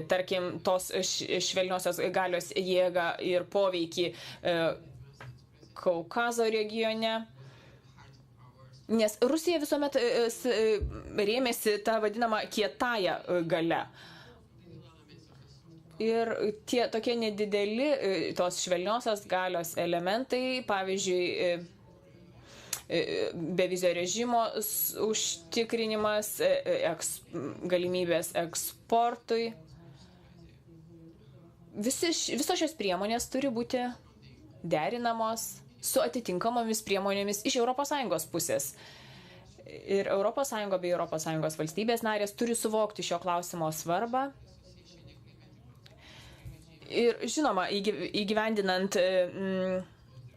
Speaker 3: Tarkim, tos švelniosios galios jėgą ir poveikį Kaukazo regione. Nes Rusija visuomet rėmėsi tą vadinamą kietąją galią. Ir tie tokie nedideli tos švelniosios galios elementai, pavyzdžiui, bevizio režimo užtikrinimas, galimybės eksportui. Visos šios priemonės turi būti derinamos su atitinkamomis priemonėmis iš ES pusės. Ir ES bei ES valstybės narės turi suvokti šio klausimo svarbą. Ir žinoma, įgyvendinant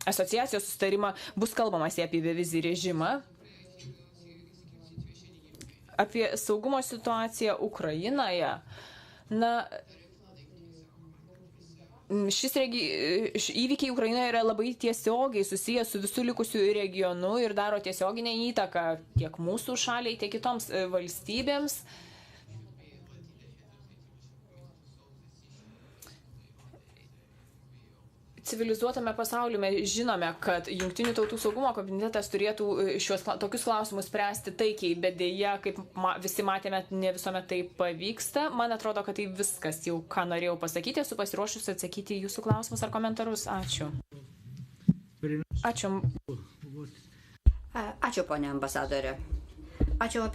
Speaker 3: asociacijos sustarimą bus kalbamas apie bevizį režimą, apie saugumo situaciją Ukrainoje. Na, šis įvykiai Ukrainoje yra labai tiesiogiai susijęs su visų likusių regionų ir daro tiesioginę įtaką tiek mūsų šaliai, tiek kitoms valstybėms. Civilizuotame pasaulyje mes žinome, kad Jungtinių tautų saugumo komitetas turėtų tokius klausimus spręsti taikiai, bet dėja, kaip visi matėme, ne visuomet tai pavyksta. Man atrodo, kad tai viskas jau, ką norėjau pasakyti. Esu pasiruošusi atsakyti jūsų klausimus ar komentarus. Ačiū. Ačiū.
Speaker 5: Ačiū, ponė ambasadorė. Ačiū už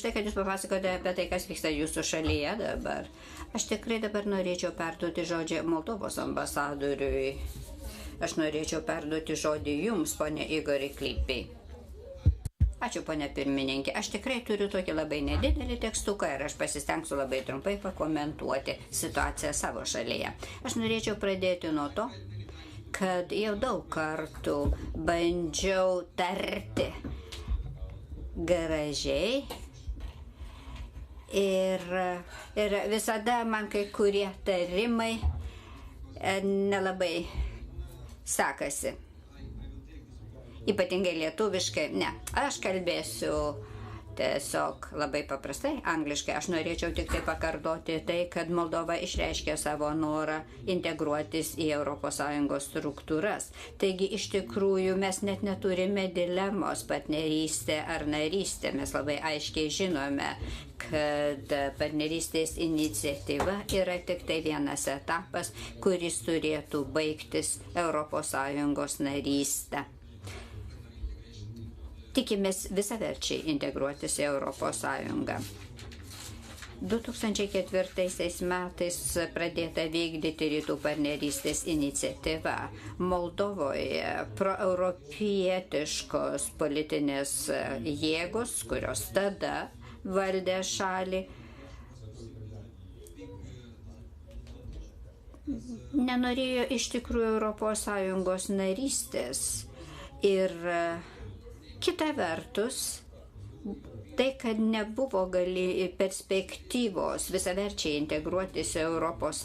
Speaker 5: tai, kad jūs papasakote apie tai, kas vyksta jūsų šalyje dabar. Aš tikrai dabar norėčiau perduoti žodžią Moldovos ambasadoriui. Aš norėčiau perduoti žodį jums, ponė Igori Klipiai. Ačiū, ponė pirmininkė. Aš tikrai turiu tokį labai nedidelį tekstuką ir aš pasistengsiu labai trumpai pakomentuoti situaciją savo šalyje. Aš norėčiau pradėti nuo to, kad jau daug kartų bandžiau tarti gražiai ir visada man kai kurie tarimai nelabai sekasi. Ypatingai lietuviškai, ne. Aš kalbėsiu tiesiog labai paprastai, angliškai. Aš norėčiau tik tai pakartoti tai, kad Moldova išreiškė savo norą integruotis į ES struktūras. Taigi, iš tikrųjų, mes net neturime dilemos partnerystė ar narystė. Mes labai aiškiai žinome, kad partnerystės iniciatyva yra tik tai vienas etapas, kuris turėtų baigtis ES narystę. Tikimės visaverčiai integruotis į ES. 2004 metais pradėta vykdyti rytų partnerystės iniciatyva. Moldovoje proeuropietiškos politinės jėgos, kurios tada valdė šalį, nenorėjo iš tikrųjų ES narystės. Ir kita vertus, tai, kad nebuvo perspektyvos visaverčiai integruotis į ES,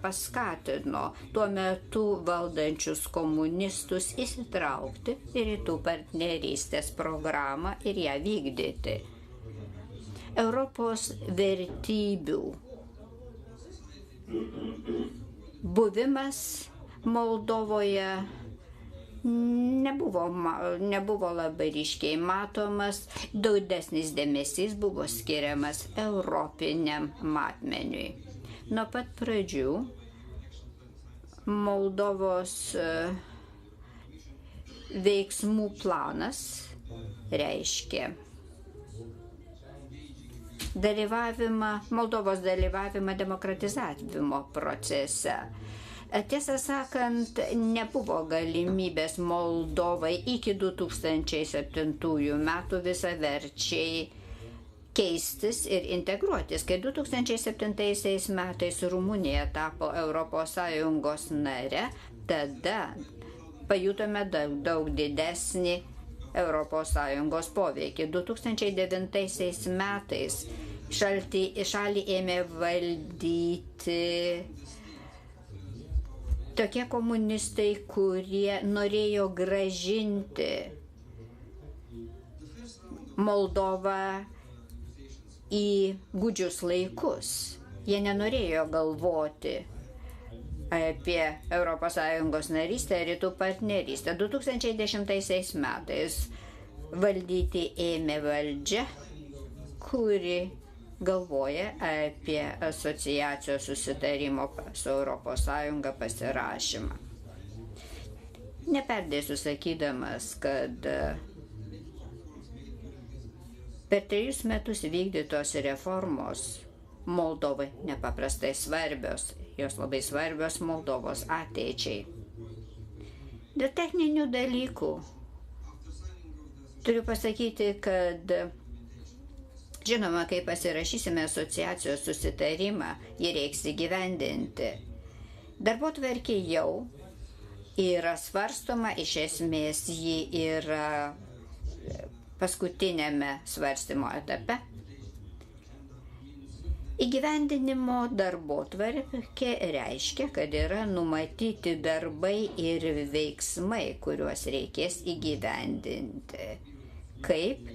Speaker 5: paskatino tuo metu valdančius komunistus įsitraukti į rytų partnerystės programą ir ją vykdyti. Europos vertybių buvimas Moldovoje nebuvo labai ryškiai matomas, daudesnis dėmesys buvo skiriamas europiniam matmeniui. Nuo pat pradžių Moldovos veiksmų planas reiškė Moldovos dalyvavimą demokratizavimo procese. Tiesą sakant, nebuvo galimybės Moldovai iki 2007 metų visaverčiai keistis ir integruotis. Kai 2007 metais Rumunija tapo ES nare, tada pajutome daug didesnį ES poveikį. 2009 metais šalį ėmė valdyti tokie komunistai, kurie norėjo grąžinti Moldovą į gūdžius laikus. Jie nenorėjo galvoti apie ES narystę ir rytų partnerystę. 2010 metais valdyti ėmė valdžia, kuri galvoja apie asociacijos susitarimo su ES pasirašymą. Neperdėsiu sakydamas, kad per 3 metus vykdytos reformos Moldovai nepaprastai svarbios, jos labai svarbios Moldovos ateičiai. Dėl techninių dalykų turiu pasakyti, kad žinoma, kai pasirašysime asociacijos susitarimą, jį reiks įgyvendinti. Darbotvarkė jau yra svarstoma, iš esmės ji yra paskutinėme svarstymo etape. Įgyvendinimo darbotvarkė reiškia, kad yra numatyti darbai ir veiksmai, kuriuos reikės įgyvendinti. Kaip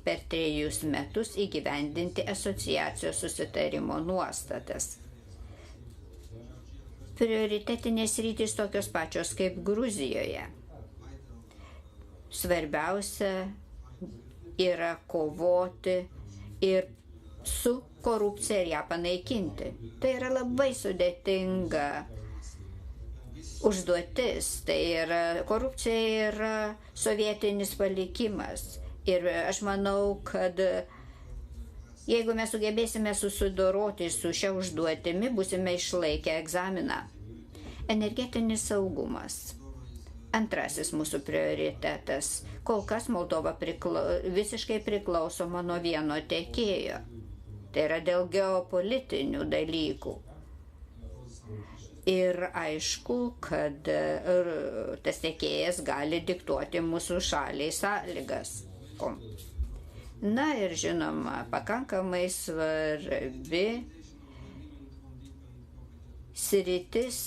Speaker 5: per 3 metus įgyvendinti asociacijos susitarimo nuostatas. Prioritetinės sritys tokios pačios kaip Gruzijoje. Svarbiausia yra kovoti ir su korupcija ir ją panaikinti. Tai yra labai sudėtinga užduotis. Tai yra korupcija yra sovietinis palikimas Ir aš manau, kad jeigu mes sugebėsime susidoroti su šia užduotimi, būsime išlaikę egzaminą. Energetinis saugumas. Antrasis mūsų prioritetas. Kol kas Moldova visiškai priklausoma nuo vieno tiekėjo. Tai yra dėl geopolitinių dalykų. Ir aišku, kad tas tiekėjas gali diktuoti mūsų šaliai sąlygas. Na ir žinoma, pakankamai svarbi sritis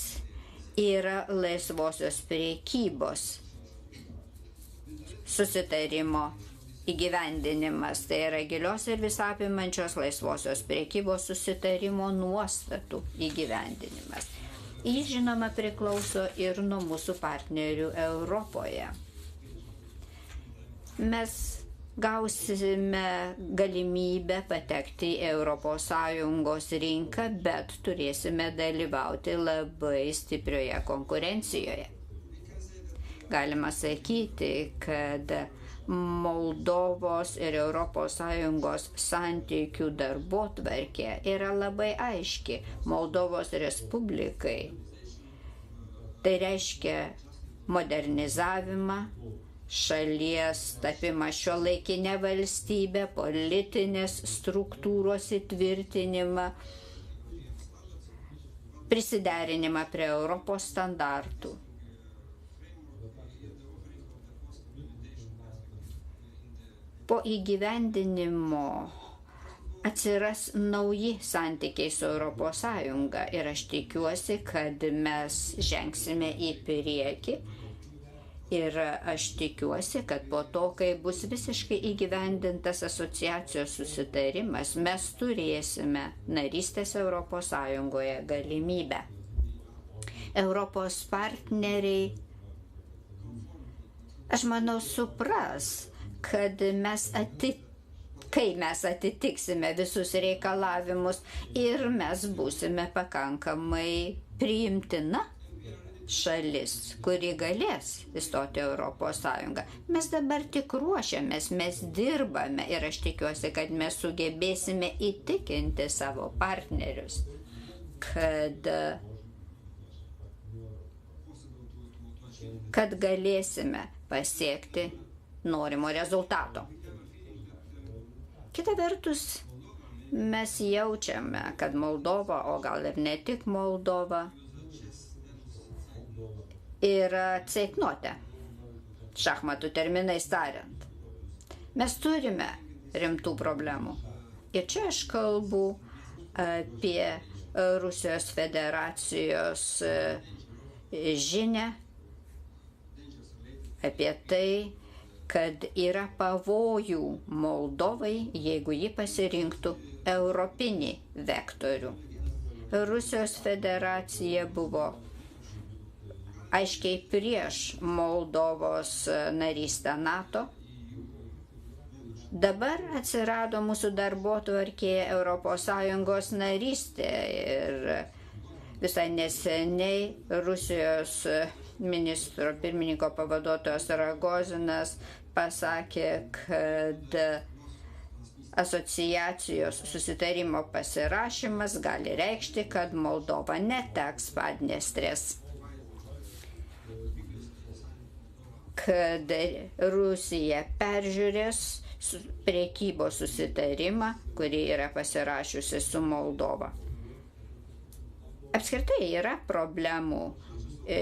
Speaker 5: yra laisvosios priekybos susitarimo įgyvendinimas. Tai yra gilios ir visapimančios laisvosios priekybos susitarimo nuostatų įgyvendinimas. Jis, žinoma, priklauso ir nuo mūsų partnerių Europoje. Mes gausime galimybę patekti į ES rinką, bet turėsime dalyvauti labai stiprioje konkurencijoje. Galima sakyti, kad Moldovos ir ES santykių darbotvarkė yra labai aiški. Moldovos Respublikai tai reiškia modernizavimą, šalies tapimą šiuolaikinę valstybę, politinės struktūros įtvirtinimą, prisiderinimą prie Europos standartų. Po įgyvendinimo atsiras nauji santykiai su ES ir aš tikiuosi, kad mes žengsime į priekį ir aš tikiuosi, kad po to, kai bus visiškai įgyvendintas asociacijos susitarimas, mes turėsime narystės ES galimybę. Europos partneriai, aš manau, supras, kad kai mes atitiksime visus reikalavimus ir mes būsime pakankamai priimtina šalis, kuri galės įstoti Europos Sąjungą. Mes dabar tik ruošiamės, mes dirbame ir aš tikiuosi, kad mes sugebėsime įtikinti savo partnerius, kad galėsime pasiekti norimo rezultato. Kita vertus, mes jaučiame, kad Moldova, o gal ir ne tik Moldova, yra ceitnote, šachmatų terminais tariant. Mes turime rimtų problemų. Ir čia aš kalbu apie Rusijos federacijos žinią, apie tai, kad yra pavojų Moldovai, jeigu ji pasirinktų europinį vektorių. Rusijos federacija buvo aiškiai prieš Moldovos narystę NATO. Dabar atsirado mūsų darbotvarkėje ES narystė ir visai neseniai Rusijos ministro pirmininko pavaduotojas Ragozinas pasakė, kad asociacijos susitarimo pasirašymas gali reikšti, kad Moldova neteks Padniestrės, kad Rusija peržiūrės prekybos susitarimą, kurį yra pasirašiusi su Moldova. Apskritai yra problemų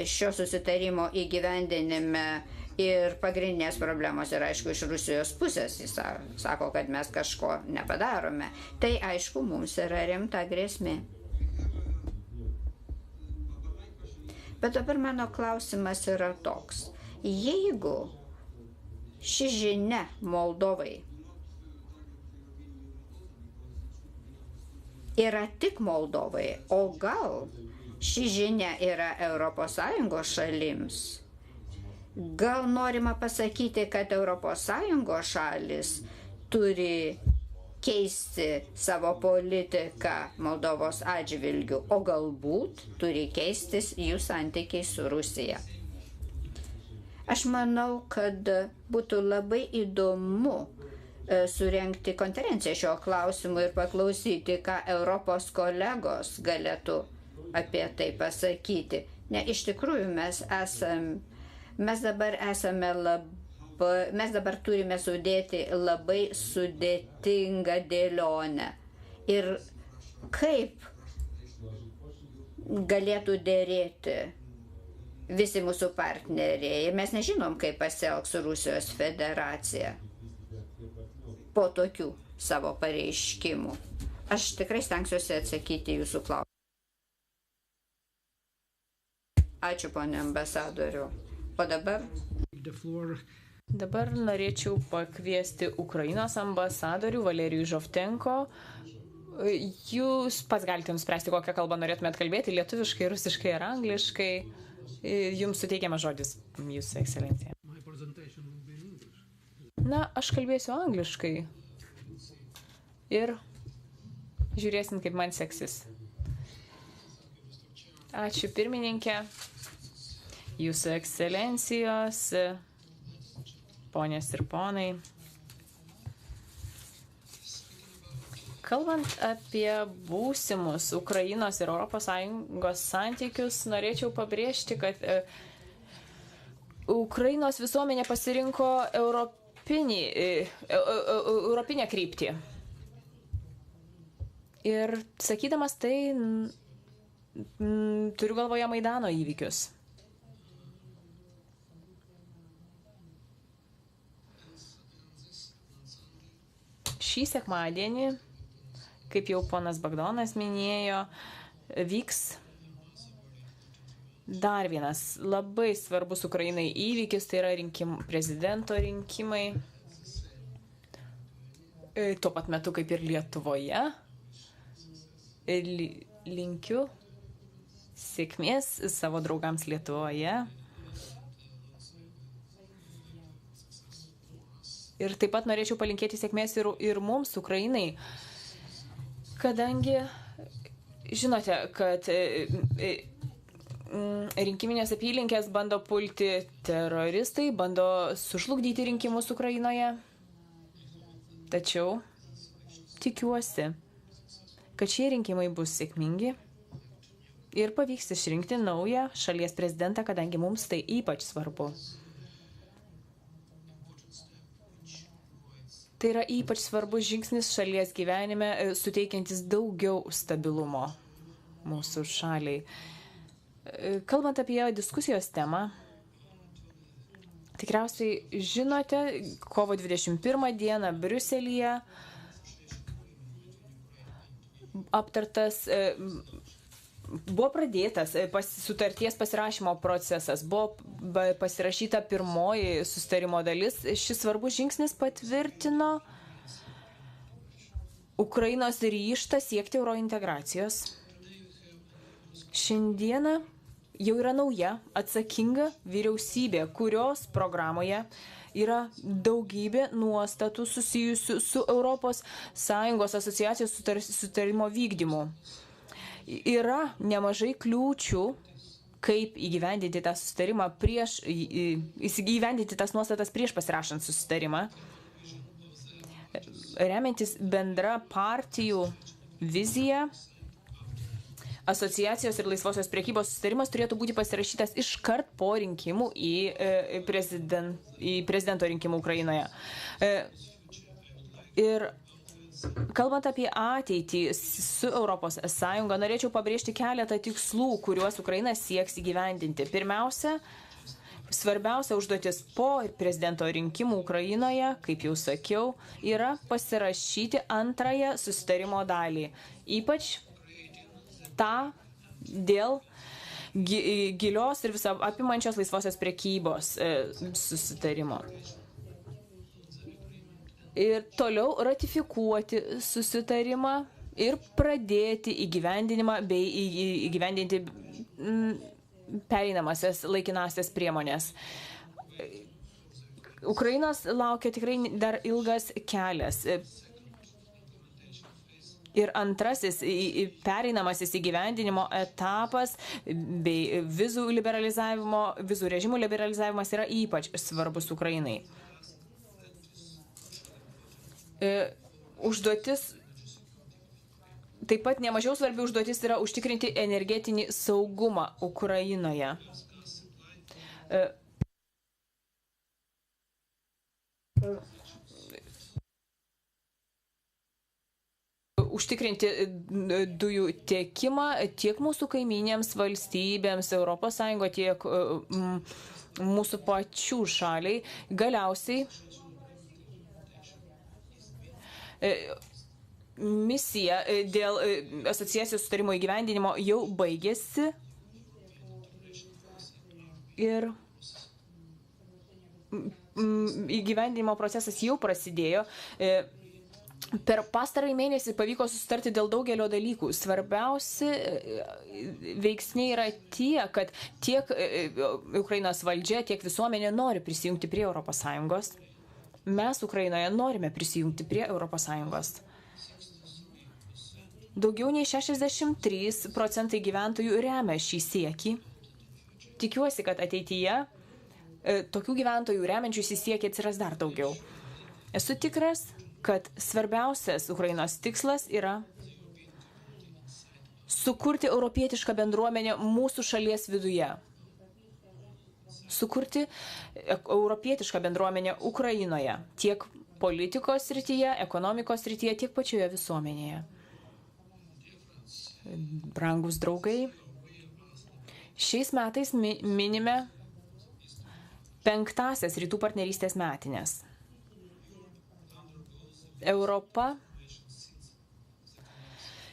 Speaker 5: šio susitarimo įgyvendinime ir pagrindinės problemos yra, aišku, iš Rusijos pusės. Jis sako, kad mes kažko nepadarome. Tai, aišku, mums yra rimta grėsmė. Bet dabar mano klausimas yra toks. Jeigu ši žinia Moldovai yra tik Moldovai, o gal ši žinia yra ES šalims. Gal norima pasakyti, kad ES šalis turi keisti savo politiką Moldovos atžvilgiu, o galbūt turi keistis jų santykiai su Rusija. Aš manau, kad būtų labai įdomu surenkti konferenciją šio klausimu ir paklausyti, ką Europos kolegos galėtų apie tai pasakyti. Ne, iš tikrųjų mes dabar turime sudėti labai sudėtingą dėlionę. Ir kaip galėtų dėrėti visi mūsų partneriai. Ir mes nežinom, kaip pasielgs Rusijos federacija po tokių savo pareiškimų. Aš tikrai stengsiuosi atsakyti jūsų klausimą. Ačiū, ponė ambasadoriu. O dabar?
Speaker 3: Dabar norėčiau pakviesti Ukrainos ambasadorių Valerijų Žovtenko. Jūs pats galite nuspręsti, kokią kalbą norėtumėt kalbėti, lietuviškai, rusiškai ar angliškai. Jums suteikiamas žodis, Jūsų ekscelencija. Na, aš kalbėsiu angliškai. Ir žiūrėsim, kaip man seksis. Ačiū pirmininkė, Jūsų ekscelencijos, ponios ir ponai. Kalbant apie būsimus Ukrainos ir ES santykius, norėčiau pabrėžti, kad Ukrainos visuomenė pasirinko europinę kryptį. Ir sakydamas tai, turiu galvoje Maidano įvykius. Šį sekmadienį, kaip jau ponas Bagdonas minėjo, vyks dar vienas labai svarbus Ukrainai įvykis, tai yra prezidento rinkimai. Tuo pat metu kaip ir Lietuvoje. Linkiu sėkmės savo draugams Lietuvoje. Ir taip pat norėčiau palinkėti sėkmės ir mums, Ukrainai, kadangi žinote, kad rinkiminės apylinkės bando pulti teroristai, bando sužlugdyti rinkimus Ukrainoje. Tačiau tikiuosi, kad šie rinkimai bus sėkmingi ir pavyks išrinkti naują šalies prezidentą, kadangi mums tai ypač svarbu. Tai yra ypač svarbus žingsnis šalies gyvenime, suteikiantis daugiau stabilumo mūsų šaliai. Kalbant apie diskusijos temą, tikriausiai žinote, kovo 21 dieną Briuselyje buvo pradėtas sutarties pasirašymo procesas, buvo pasirašyta pirmoji susitarimo dalis. Šis svarbus žingsnis patvirtino Ukrainos ryžtą siekti eurointegracijos. Šiandieną jau yra nauja, atsakinga vyriausybė, kurios programoje yra daugybė nuostatų susijusių su ES asociacijos sutarimo vykdymu. Yra nemažai kliūčių, kaip įgyvendinti tą susitarimą įgyvendinti tas nuostatas prieš pasirašant susitarimą. Remiantis bendra partijų vizija, asociacijos ir laisvosios priekybos susitarimas turėtų būti pasirašytas iškart po rinkimų į prezidento rinkimų Ukrainoje. Ir kalbant apie ateitį su ES, norėčiau pabrėžti keletą tikslų, kuriuos Ukraina sieks įgyvendinti. Pirmiausia, svarbiausia užduotis po prezidento rinkimų Ukrainoje, kaip jau sakiau, yra pasirašyti antrąją susitarimo dalį. Ypač tą dėl gilios ir visą apimančios laisvosios prekybos susitarimo. Ir toliau ratifikuoti susitarimą ir pradėti įgyvendinimą bei įgyvendinti pereinamasias laikinasias priemonės. Ukrainos laukia tikrai dar ilgas kelias. Ir antrasis pereinamasis įgyvendinimo etapas bei vizų režimų liberalizavimas yra ypač svarbus Ukrainai. Užduotis, taip pat nemažiau svarbi užduotis yra užtikrinti energetinį saugumą Ukrainoje. Užtikrinti dujų tiekimą tiek mūsų kaiminėms valstybėms, ES, tiek mūsų pačių šaliai. Galiausiai misija dėl asociacijos sutarimo įgyvendinimo jau baigėsi ir įgyvendinimo procesas jau prasidėjo. Per pastarąjį mėnesį pavyko susitarti dėl daugelio dalykų. Svarbiausi veiksniai yra tie, kad tiek Ukrainos valdžia, tiek visuomenė nori prisijungti prie ES. Mes Ukrainoje norime prisijungti prie ES. Daugiau nei 63% gyventojų remia šį siekį. Tikiuosi, kad ateityje tokių gyventojų remiančių šį siekį atsiras dar daugiau. Esu tikras, kad svarbiausias Ukrainos tikslas yra sukurti europietišką bendruomenę mūsų šalies viduje. Sukurti europietišką bendruomenę Ukrainoje, tiek politikos srityje, ekonomikos srityje, tiek pačioje visuomenėje. Brangus draugai, šiais metais minime 5-asias rytų partnerystės metinės. Europa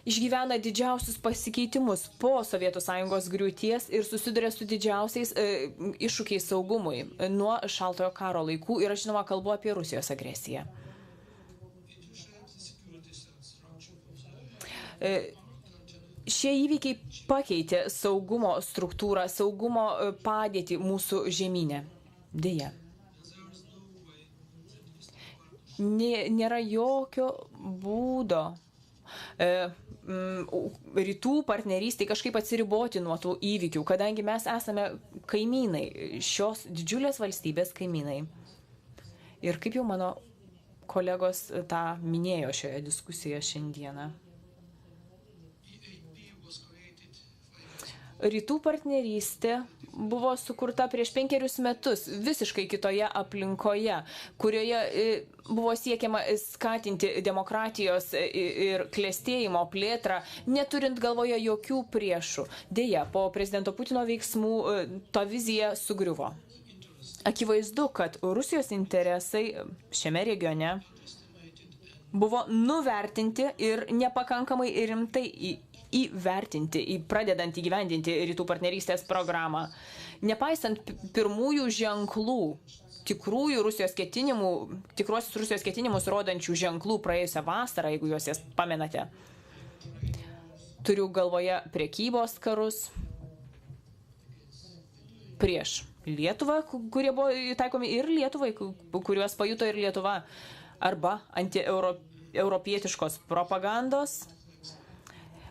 Speaker 3: išgyvena didžiausius pasikeitimus po Sovietų Sąjungos griūties ir susiduria su didžiausiais iššūkiais saugumui nuo šaltojo karo laikų ir aš žinoma kalbu apie Rusijos agresiją. Šie įvykiai pakeitė saugumo struktūrą, saugumo padėtį mūsų žemyne. Deja. Nėra jokio būdo rytų partnerystė kažkaip atsiriboti nuo tų įvykių, kadangi mes esame kaimynai, šios didžiulės valstybės kaimynai. Ir kaip jau mano kolegos tą minėjo šioje diskusijoje šiandieną. Rytų partnerystė buvo sukurta prieš 5 metus visiškai kitoje aplinkoje, kurioje buvo siekiama skatinti demokratijos ir klestėjimo plėtrą, neturint galvoje jokių priešų. Deja, po prezidento Putino veiksmų ta vizija sugriuvo. Akivaizdu, kad Rusijos interesai šiame regione buvo nuvertinti ir nepakankamai rimtai įvertinti, pradedant įgyvendinti rytų partnerystės programą. Nepaisant pirmųjų ženklų, tikruosius Rusijos ketinimus rodančių ženklų praėjusią vasarą, jeigu juos jas pamenate. Turiu galvoje prekybos karus prieš Lietuvą, kurie buvo taikomi ir Lietuvai, kuriuos pajuto ir Lietuva, arba antieuropietiškos propagandos.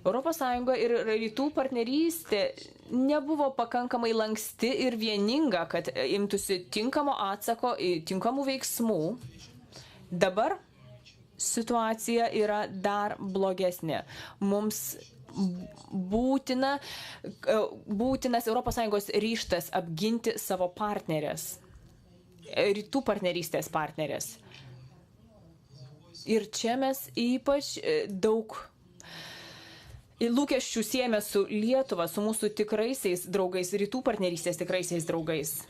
Speaker 3: ES ir rytų partnerystė nebuvo pakankamai lanksti ir vieninga, kad imtųsi tinkamo atsako į tinkamų veiksmų. Dabar situacija yra dar blogesnė. Mums būtinas ES ryžtas apginti savo partnerės, rytų partnerystės partnerės. Ir čia mes ypač daug lūkesčių siejame su Lietuva, su mūsų tikraisiais draugais, rytų partnerystės tikraisiais draugais.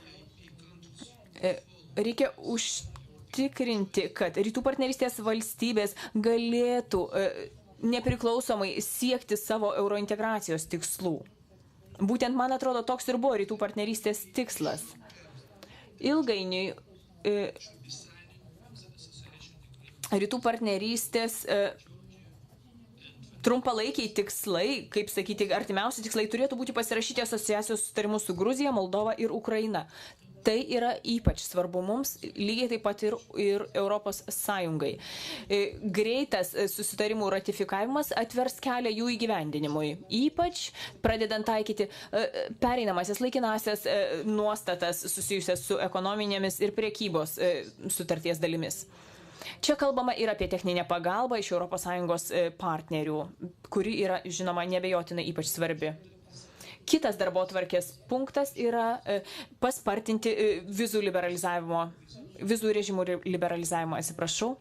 Speaker 3: Reikia užtikrinti, kad rytų partnerystės valstybės galėtų nepriklausomai siekti savo eurointegracijos tikslų. Būtent, man atrodo, toks ir buvo rytų partnerystės tikslas. Ilgainiui rytų partnerystės trumpalaikiai tikslai, kaip sakyti, artimiausi tikslai turėtų būti pasirašyti asociacijos sutarimus su Gruzija, Moldova ir Ukraina. Tai yra ypač svarbu mums, lygiai taip pat ir Europos Sąjungai. Greitas susitarimų ratifikavimas atvers kelią jų įgyvendinimui, ypač pradedant taikyti pereinamasias laikinasias nuostatas susijusias su ekonominėmis ir priekybos sutarties dalimis. Čia kalbama ir apie techninę pagalbą iš ES partnerių, kuri yra, žinoma, nebejotinai ypač svarbi. Kitas darbotvarkės punktas yra paspartinti vizų režimų liberalizavimą, atsiprašau.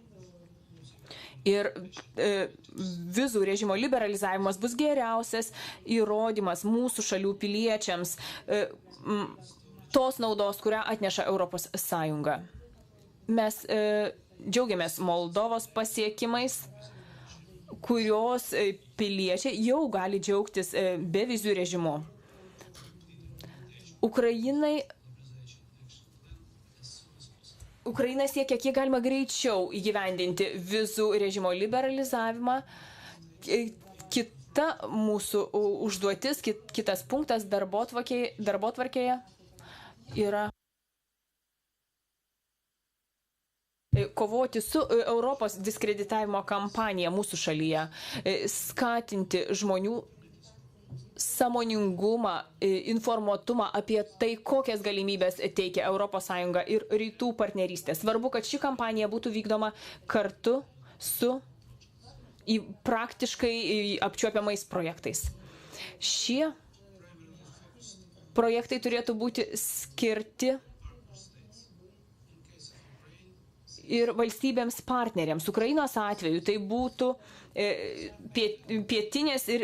Speaker 3: Ir vizų režimo liberalizavimas bus geriausias įrodymas mūsų šalių piliečiams tos naudos, kurią atneša Europos Sąjunga. Mes džiaugiamės Moldovos pasiekimais, kurios piliečiai jau gali džiaugtis bevizų režimu. Ukraina siekia kiek galima greičiau įgyvendinti vizų režimo liberalizavimą. Kita mūsų užduotis, kitas punktas darbotvarkėje yra kovoti su Europos diskreditavimo kampanija mūsų šalyje, skatinti žmonių sąmoningumą, informuotumą apie tai, kokias galimybės teikia ES ir rytų partnerystė. Svarbu, kad ši kampanija būtų vykdoma kartu su praktiškai apčiuopiamais projektais. Šie projektai turėtų būti skirti ir valstybėms partneriams. Ukrainos atveju tai būtų pietinės ir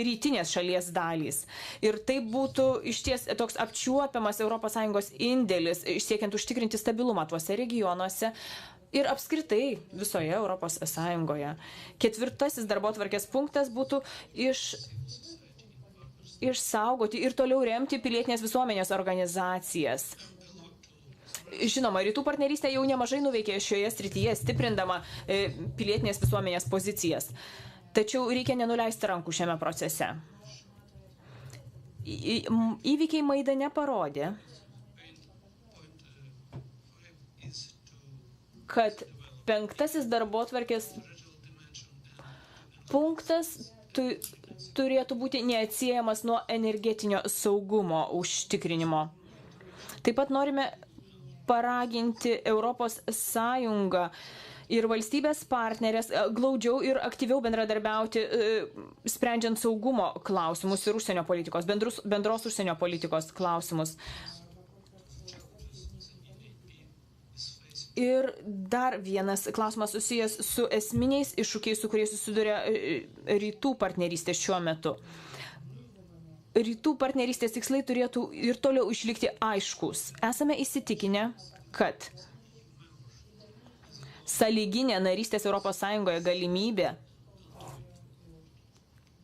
Speaker 3: rytinės šalies dalys. Ir tai būtų išties toks apčiuopiamas ES indėlis, siekiant užtikrinti stabilumą tuose regionuose ir apskritai visoje ES. Ketvirtasis darbotvarkės punktas būtų išsaugoti ir toliau remti pilietinės visuomenės organizacijas. Žinoma, rytų partnerystė jau nemažai nuveikė šioje srityje, stiprindama pilietinės visuomenės pozicijas. Tačiau reikia nenuleisti rankų šiame procese. Įvykiai Maidane parodė, kad penktasis darbotvarkės punktas turėtų būti neatsiejamas nuo energetinio saugumo užtikrinimo. Taip pat norime paraginti Europos Sąjungą ir valstybės partnerės glaudžiau ir aktyviau bendradarbiauti, sprendžiant saugumo klausimus ir užsienio politikos, bendros užsienio politikos klausimus. Ir dar vienas klausimas susijęs su esminiais iššūkiais, su kuriais susiduria rytų partnerystė šiuo metu. Rytų partnerystės tikslai turėtų ir toliau išlikti aiškus. Esame įsitikinę, kad sąlyginė narystės ES galimybė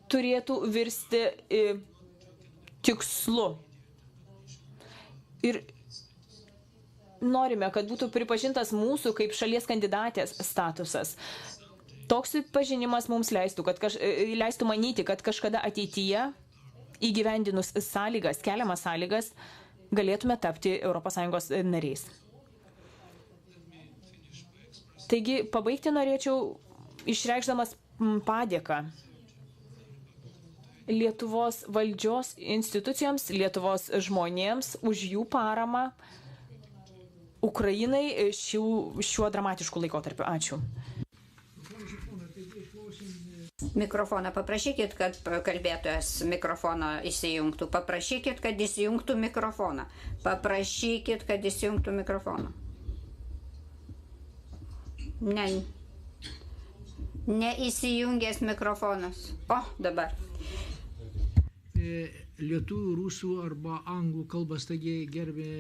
Speaker 3: turėtų virsti tikslu. Ir norime, kad būtų pripažintas mūsų kaip šalies kandidatės statusas. Toks pažinimas mums leistų manyti, kad kažkada ateityje įgyvendinus keliamas sąlygas, galėtume tapti ES nariais. Taigi, pabaigti norėčiau išreikšdamas padėką Lietuvos valdžios institucijoms, Lietuvos žmonėms už jų paramą Ukrainai šiuo dramatišku laikotarpiu. Ačiū.
Speaker 5: Mikrofoną paprašykit, kad kalbėtojas mikrofoną įsijungtų. Paprašykit, kad įsijungtų mikrofoną. Paprašykit, kad įsijungtų mikrofoną. Neįsijungęs mikrofonas. O, dabar.
Speaker 1: Lietuvių, rusų arba anglų kalbas, taigi gerbė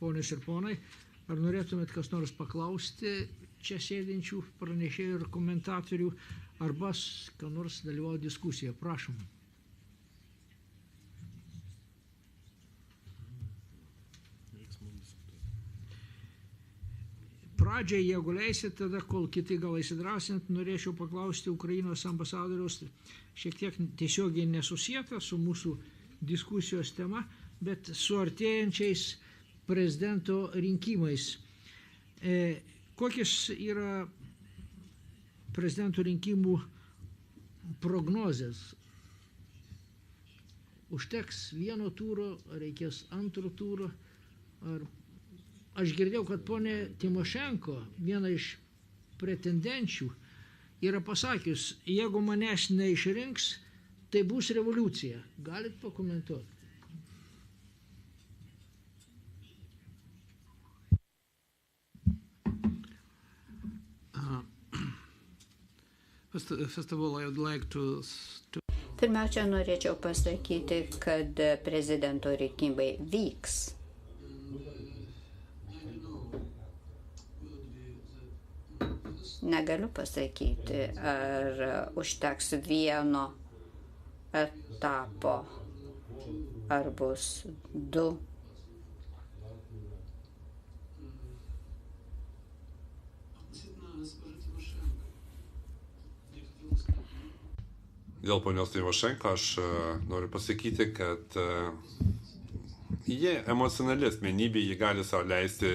Speaker 1: ponios ir ponai, ar norėtumėt kas nors paklausti čia sėdinčių pranešėjų ir komentatorių, arba ką nors dalyvauja diskusijoje. Prašom. Pradžiai, jeigu leisit, tada, kol kiti gal įsidrasint, norėčiau paklausti Ukrainos ambasadoriaus, šiek tiek tiesiogiai nesusieta su mūsų diskusijos tema, bet su artėjančiais prezidento rinkimais. Kokios yra prezidento rinkimų prognozės? Užteks vieno turo, ar reikės antro turo? Aš girdėjau, kad ponė Timošenko, viena iš pretendenčių, yra pasakius, jeigu manęs neišrinks, tai bus revoliucija. Galit pakomentuoti?
Speaker 6: First of all, I would like to
Speaker 5: Pirmiausia, norėčiau pasakyti, kad prezidento rinkimai vyks. Negaliu pasakyti, ar užteks vieno etapo, ar bus du.
Speaker 7: Dėl ponios Tymošenko aš noriu pasakyti, kad jie emocionali asmenybė, jie gali savo leisti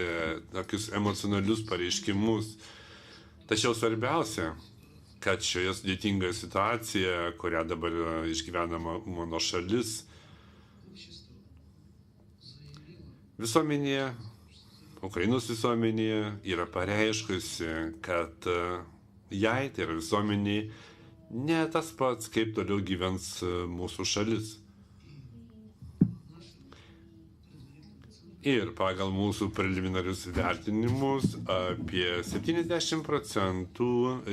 Speaker 7: tokius emocionalius pareiškimus. Tačiau svarbiausia, kad šioje sudėtingoje situacijoje, kurią dabar išgyvena mano šalis, visuomenėje, Ukrainos visuomenėje yra pareiškusi, kad jai, tai yra visuomeniai, ne tas pats, kaip toliau gyvens mūsų šalis. Ir pagal mūsų preliminarius vertinimus apie 70%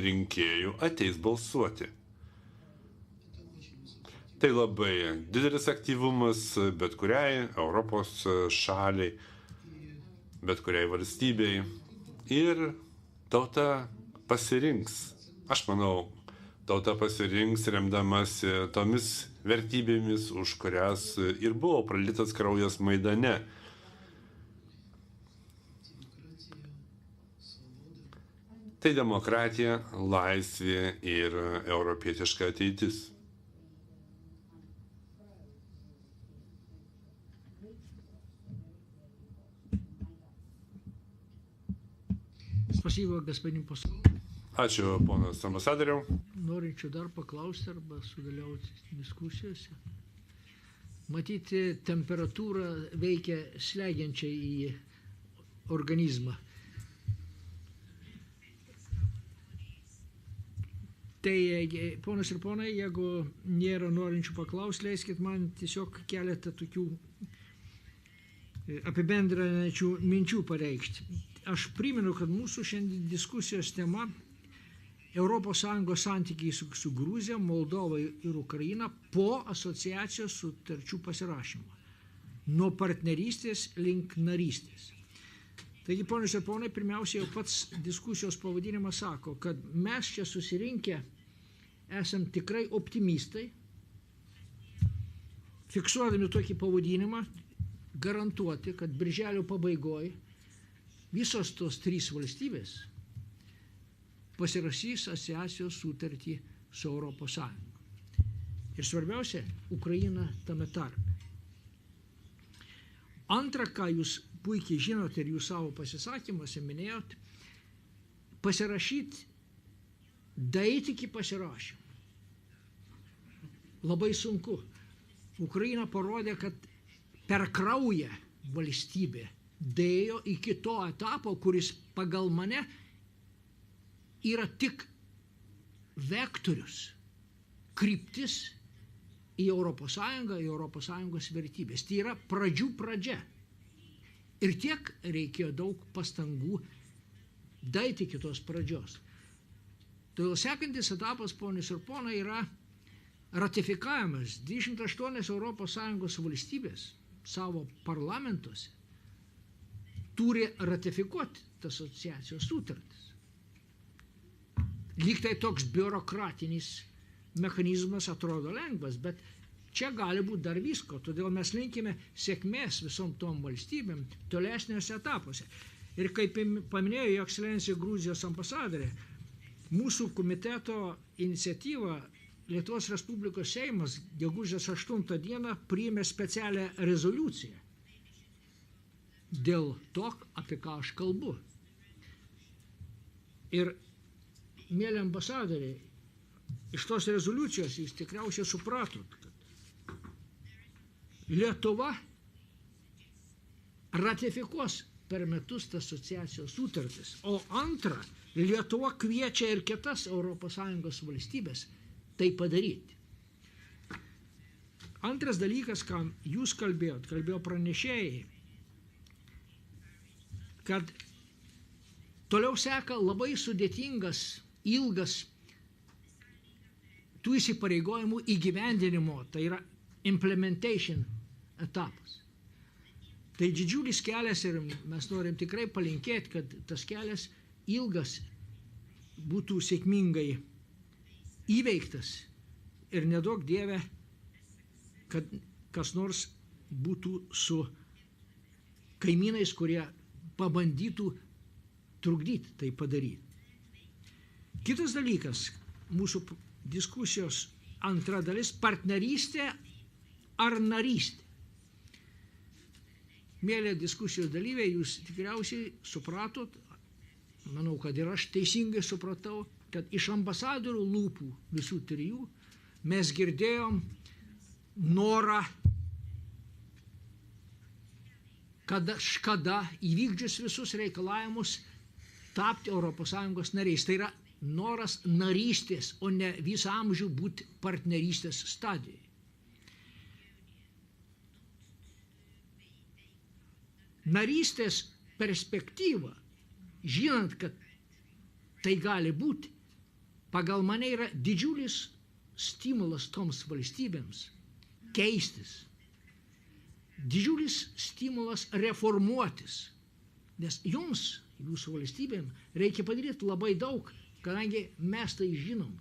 Speaker 7: rinkėjų ateis balsuoti. Tai labai didelis aktyvumas bet kuriai Europos šaliai, bet kuriai valstybei. Ir tauta pasirinks, aš manau, tauta pasirinks remdamasi tomis vertybėmis, už kurias ir buvo pralietas kraujas Maidane. Tai demokratija, laisvė ir europietiška ateitis.
Speaker 1: Spasibo, господин посол.
Speaker 7: Ačiū, ponas ambasadoriau.
Speaker 1: Norinčiau dar paklausti arba sudalyvauti diskusijose. Matyti, temperatūra veikia slegiančiai į organizmą. Tai, ponas ir ponai, jeigu nėra norinčių paklausti, leiskit man tiesiog keletą tokių apibendrinančių minčių pareikšti. Aš primenu, kad mūsų šiandien diskusijos tema ES santykiai su Gruzija, Moldova ir Ukraina po asociacijos sutarčių pasirašymo. Nuo partnerystės link narystės. Taigi, ponios ir ponai, pirmiausia, jau pats diskusijos pavadinimas sako, kad mes čia susirinkę esam tikrai optimistai, fiksuodami tokį pavadinimą, garantuoti, kad birželio pabaigoje visos tos trys valstybės pasirašys asociacijos sutartį su Europos Sąjunga. Ir svarbiausia, Ukraina tame tarpe. Antra, ką jūs puikiai žinote ir jūs savo pasisakymuose minėjot, pasirašyti, daeiti iki pasirašymo. Labai sunku. Ukraina parodė, kad per kraują valstybė dėjo iki to etapo, kuris pagal mane yra tik vektorius, kryptis į Europos Sąjungos vertybės. Tai yra pradžių pradžia. Ir tiek reikėjo daug pastangų daeiti iki tos pradžios. Todėl sekantis etapas, ponios ir ponai, yra ratifikavimas. 28 Europos Sąjungos valstybės savo parlamentuose turi ratifikuoti tas asociacijos sutartis. Lyg tai toks biurokratinis mechanizmas atrodo lengvas, bet čia gali būti dar visko, todėl mes linkime sėkmės visom tom valstybėm tolesniuose etapuose. Ir kaip paminėjo jo ekscelencija Gruzijos ambasadorė, mūsų komiteto iniciatyva Lietuvos Respublikos Seimas gegužės 8 dieną priėmė specialią rezoliuciją, dėl to, apie ką aš kalbu. Ir, mėly ambasadoriai, iš tos rezoliucijos jūs tikriausiai supratot, kad Lietuva ratifikuos per metus tas asociacijos sutartis. O antra, Lietuva kviečia ir kitas ES valstybės tai padaryti. Antras dalykas, ką jūs kalbėjo pranešėjai, kad toliau seka labai sudėtingas, ilgas tų įsipareigojimų įgyvendinimo, tai yra implementation etapas. Tai didžiulis kelias ir mes norim tikrai palinkėti, kad tas kelias ilgas būtų sėkmingai įveiktas ir neduok Dieve, kad kas nors būtų su kaimynais, kurie pabandytų trukdyti tai padaryti. Kitas dalykas, mūsų diskusijos antra dalis – partnerystė ar narystė. Mėly diskusijos dalyviai, jūs tikriausiai supratot, manau, kad ir aš teisingai supratau, kad iš ambasadorių lūpų visų trijų mes girdėjom norą, kada įvykdžius visus reikalavimus tapti ES nariais. Tai yra noras narystės, o ne visą amžių būti partnerystės stadijoje. Narystės perspektyva, žinant, kad tai gali būti, pagal mane yra didžiulis stimulas toms valstybėms keistis, didžiulis stimulas reformuotis, nes jums, jūsų valstybėm, reikia padaryti labai daug, kadangi mes tai žinom,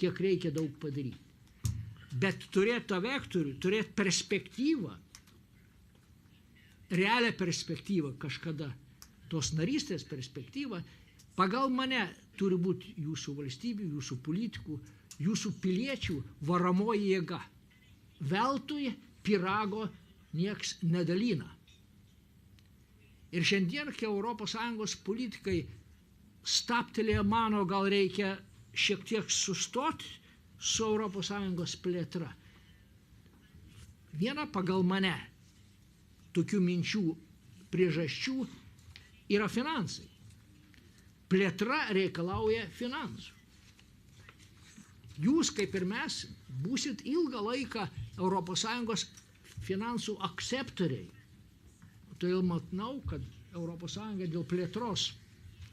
Speaker 1: kiek reikia daug padaryti. Bet turėti tą vektorių, turėti perspektyvą, realią perspektyvą kažkada, tos narystės perspektyvą, pagal mane turi būti jūsų valstybių, jūsų politikų, jūsų piliečių varomoji jėga. Veltui pyrago nieks nedalina. Ir šiandien, kai ES politikai stabtelėje mano, gal reikia šiek tiek sustoti su ES plėtra. Viena pagal mane tokių minčių priežasčių yra finansai. Plėtra reikalauja finansų. Jūs, kaip ir mes, būsit ilgą laiką ES finansų akceptoriai. Todėl matau, kad ES dėl plėtros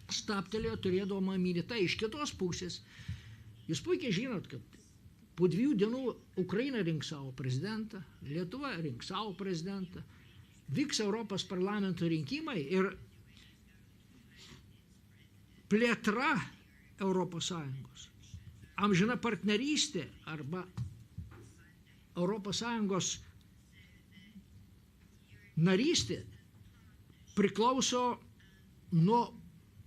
Speaker 1: stabtelėjo turėdama minį tai iš kitos pusės. Jūs puikiai žinot, kad po 2 dienų Ukraina rinks savo prezidentą, Lietuva rinks savo prezidentą, vyks Europos parlamento rinkimai ir plėtra ES, amžina partnerystė arba ES narystė priklauso nuo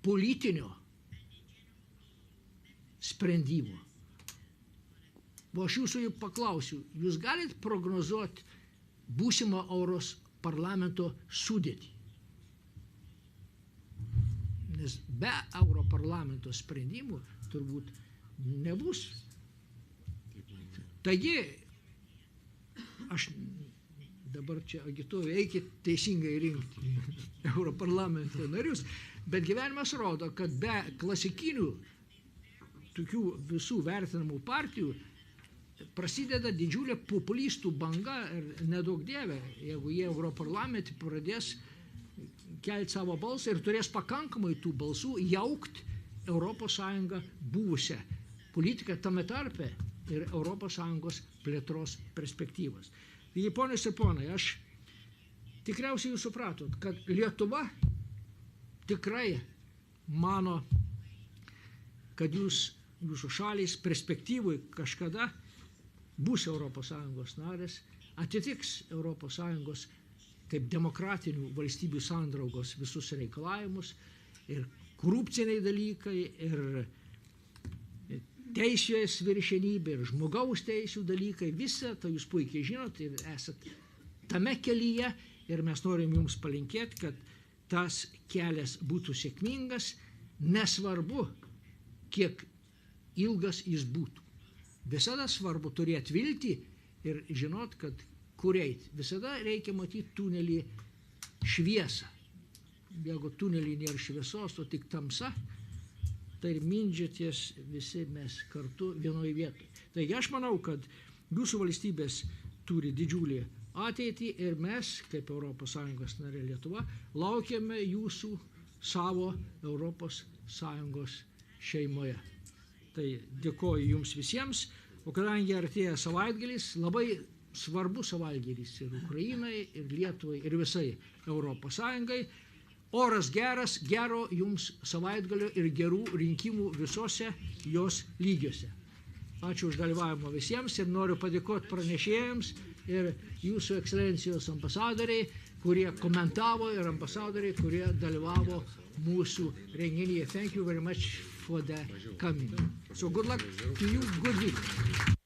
Speaker 1: politinio sprendimo. O aš jūsų paklausiu, jūs galite prognozuoti būsimą Europos parlamento sudėtį? Nes be Europarlamento sprendimų turbūt nebus. Taigi, aš dabar čia agituoju, eikit teisingai rinkti Europarlamento narius, bet gyvenimas rodo, kad be klasikinių tokių visų vertinamų partijų prasideda didžiulė populistų banga ir nedaug Dieve, jeigu jie Europarlamente pradės kelti savo balsą ir turės pakankamai tų balsų jaukti ES buvusią politiką tame tarpe ir ES plėtros perspektyvas. Taigi, ponios ir ponai, aš tikriausiai jūs supratot, kad Lietuva tikrai mano, kad jūsų šalys perspektyvui kažkada bus ES narės, atitiks ES kaip demokratinių valstybių sandraugos visus reikalavimus ir korupciniai dalykai, ir teisės viršenybė, ir žmogaus teisų dalykai, visą, tai jūs puikiai žinot ir esat tame kelyje ir mes norim jums palinkėti, kad tas kelias būtų sėkmingas, nesvarbu, kiek ilgas jis būtų. Visada svarbu turėti viltį ir žinot, kad kur eit. Visada reikia matyti tunelį šviesą. Jeigu tunelį nėra šviesos, o tik tamsa, tai mindžiatės visi mes kartu vienoje vietoje. Taigi aš manau, kad jūsų valstybės turi didžiulį ateitį ir mes, kaip ES narė Lietuva, laukiame jūsų savo ES šeimoje. Tai dėkoju jums visiems, o kadangi artėja savaitgalis, labai svarbus savaitgalis ir Ukrainai, ir Lietuvai, ir visai ES. Oras geras, gero jums savaitgalio ir gerų rinkimų visose jos lygiuose. Ačiū už dalyvavimą visiems ir noriu padėkoti pranešėjams ir jūsų ekscelencijos ambasadoriai, kurie komentavo ir ambasadoriai, kurie dalyvavo mūsų renginyje. Thank you very much for the coming. So good luck to you, good week.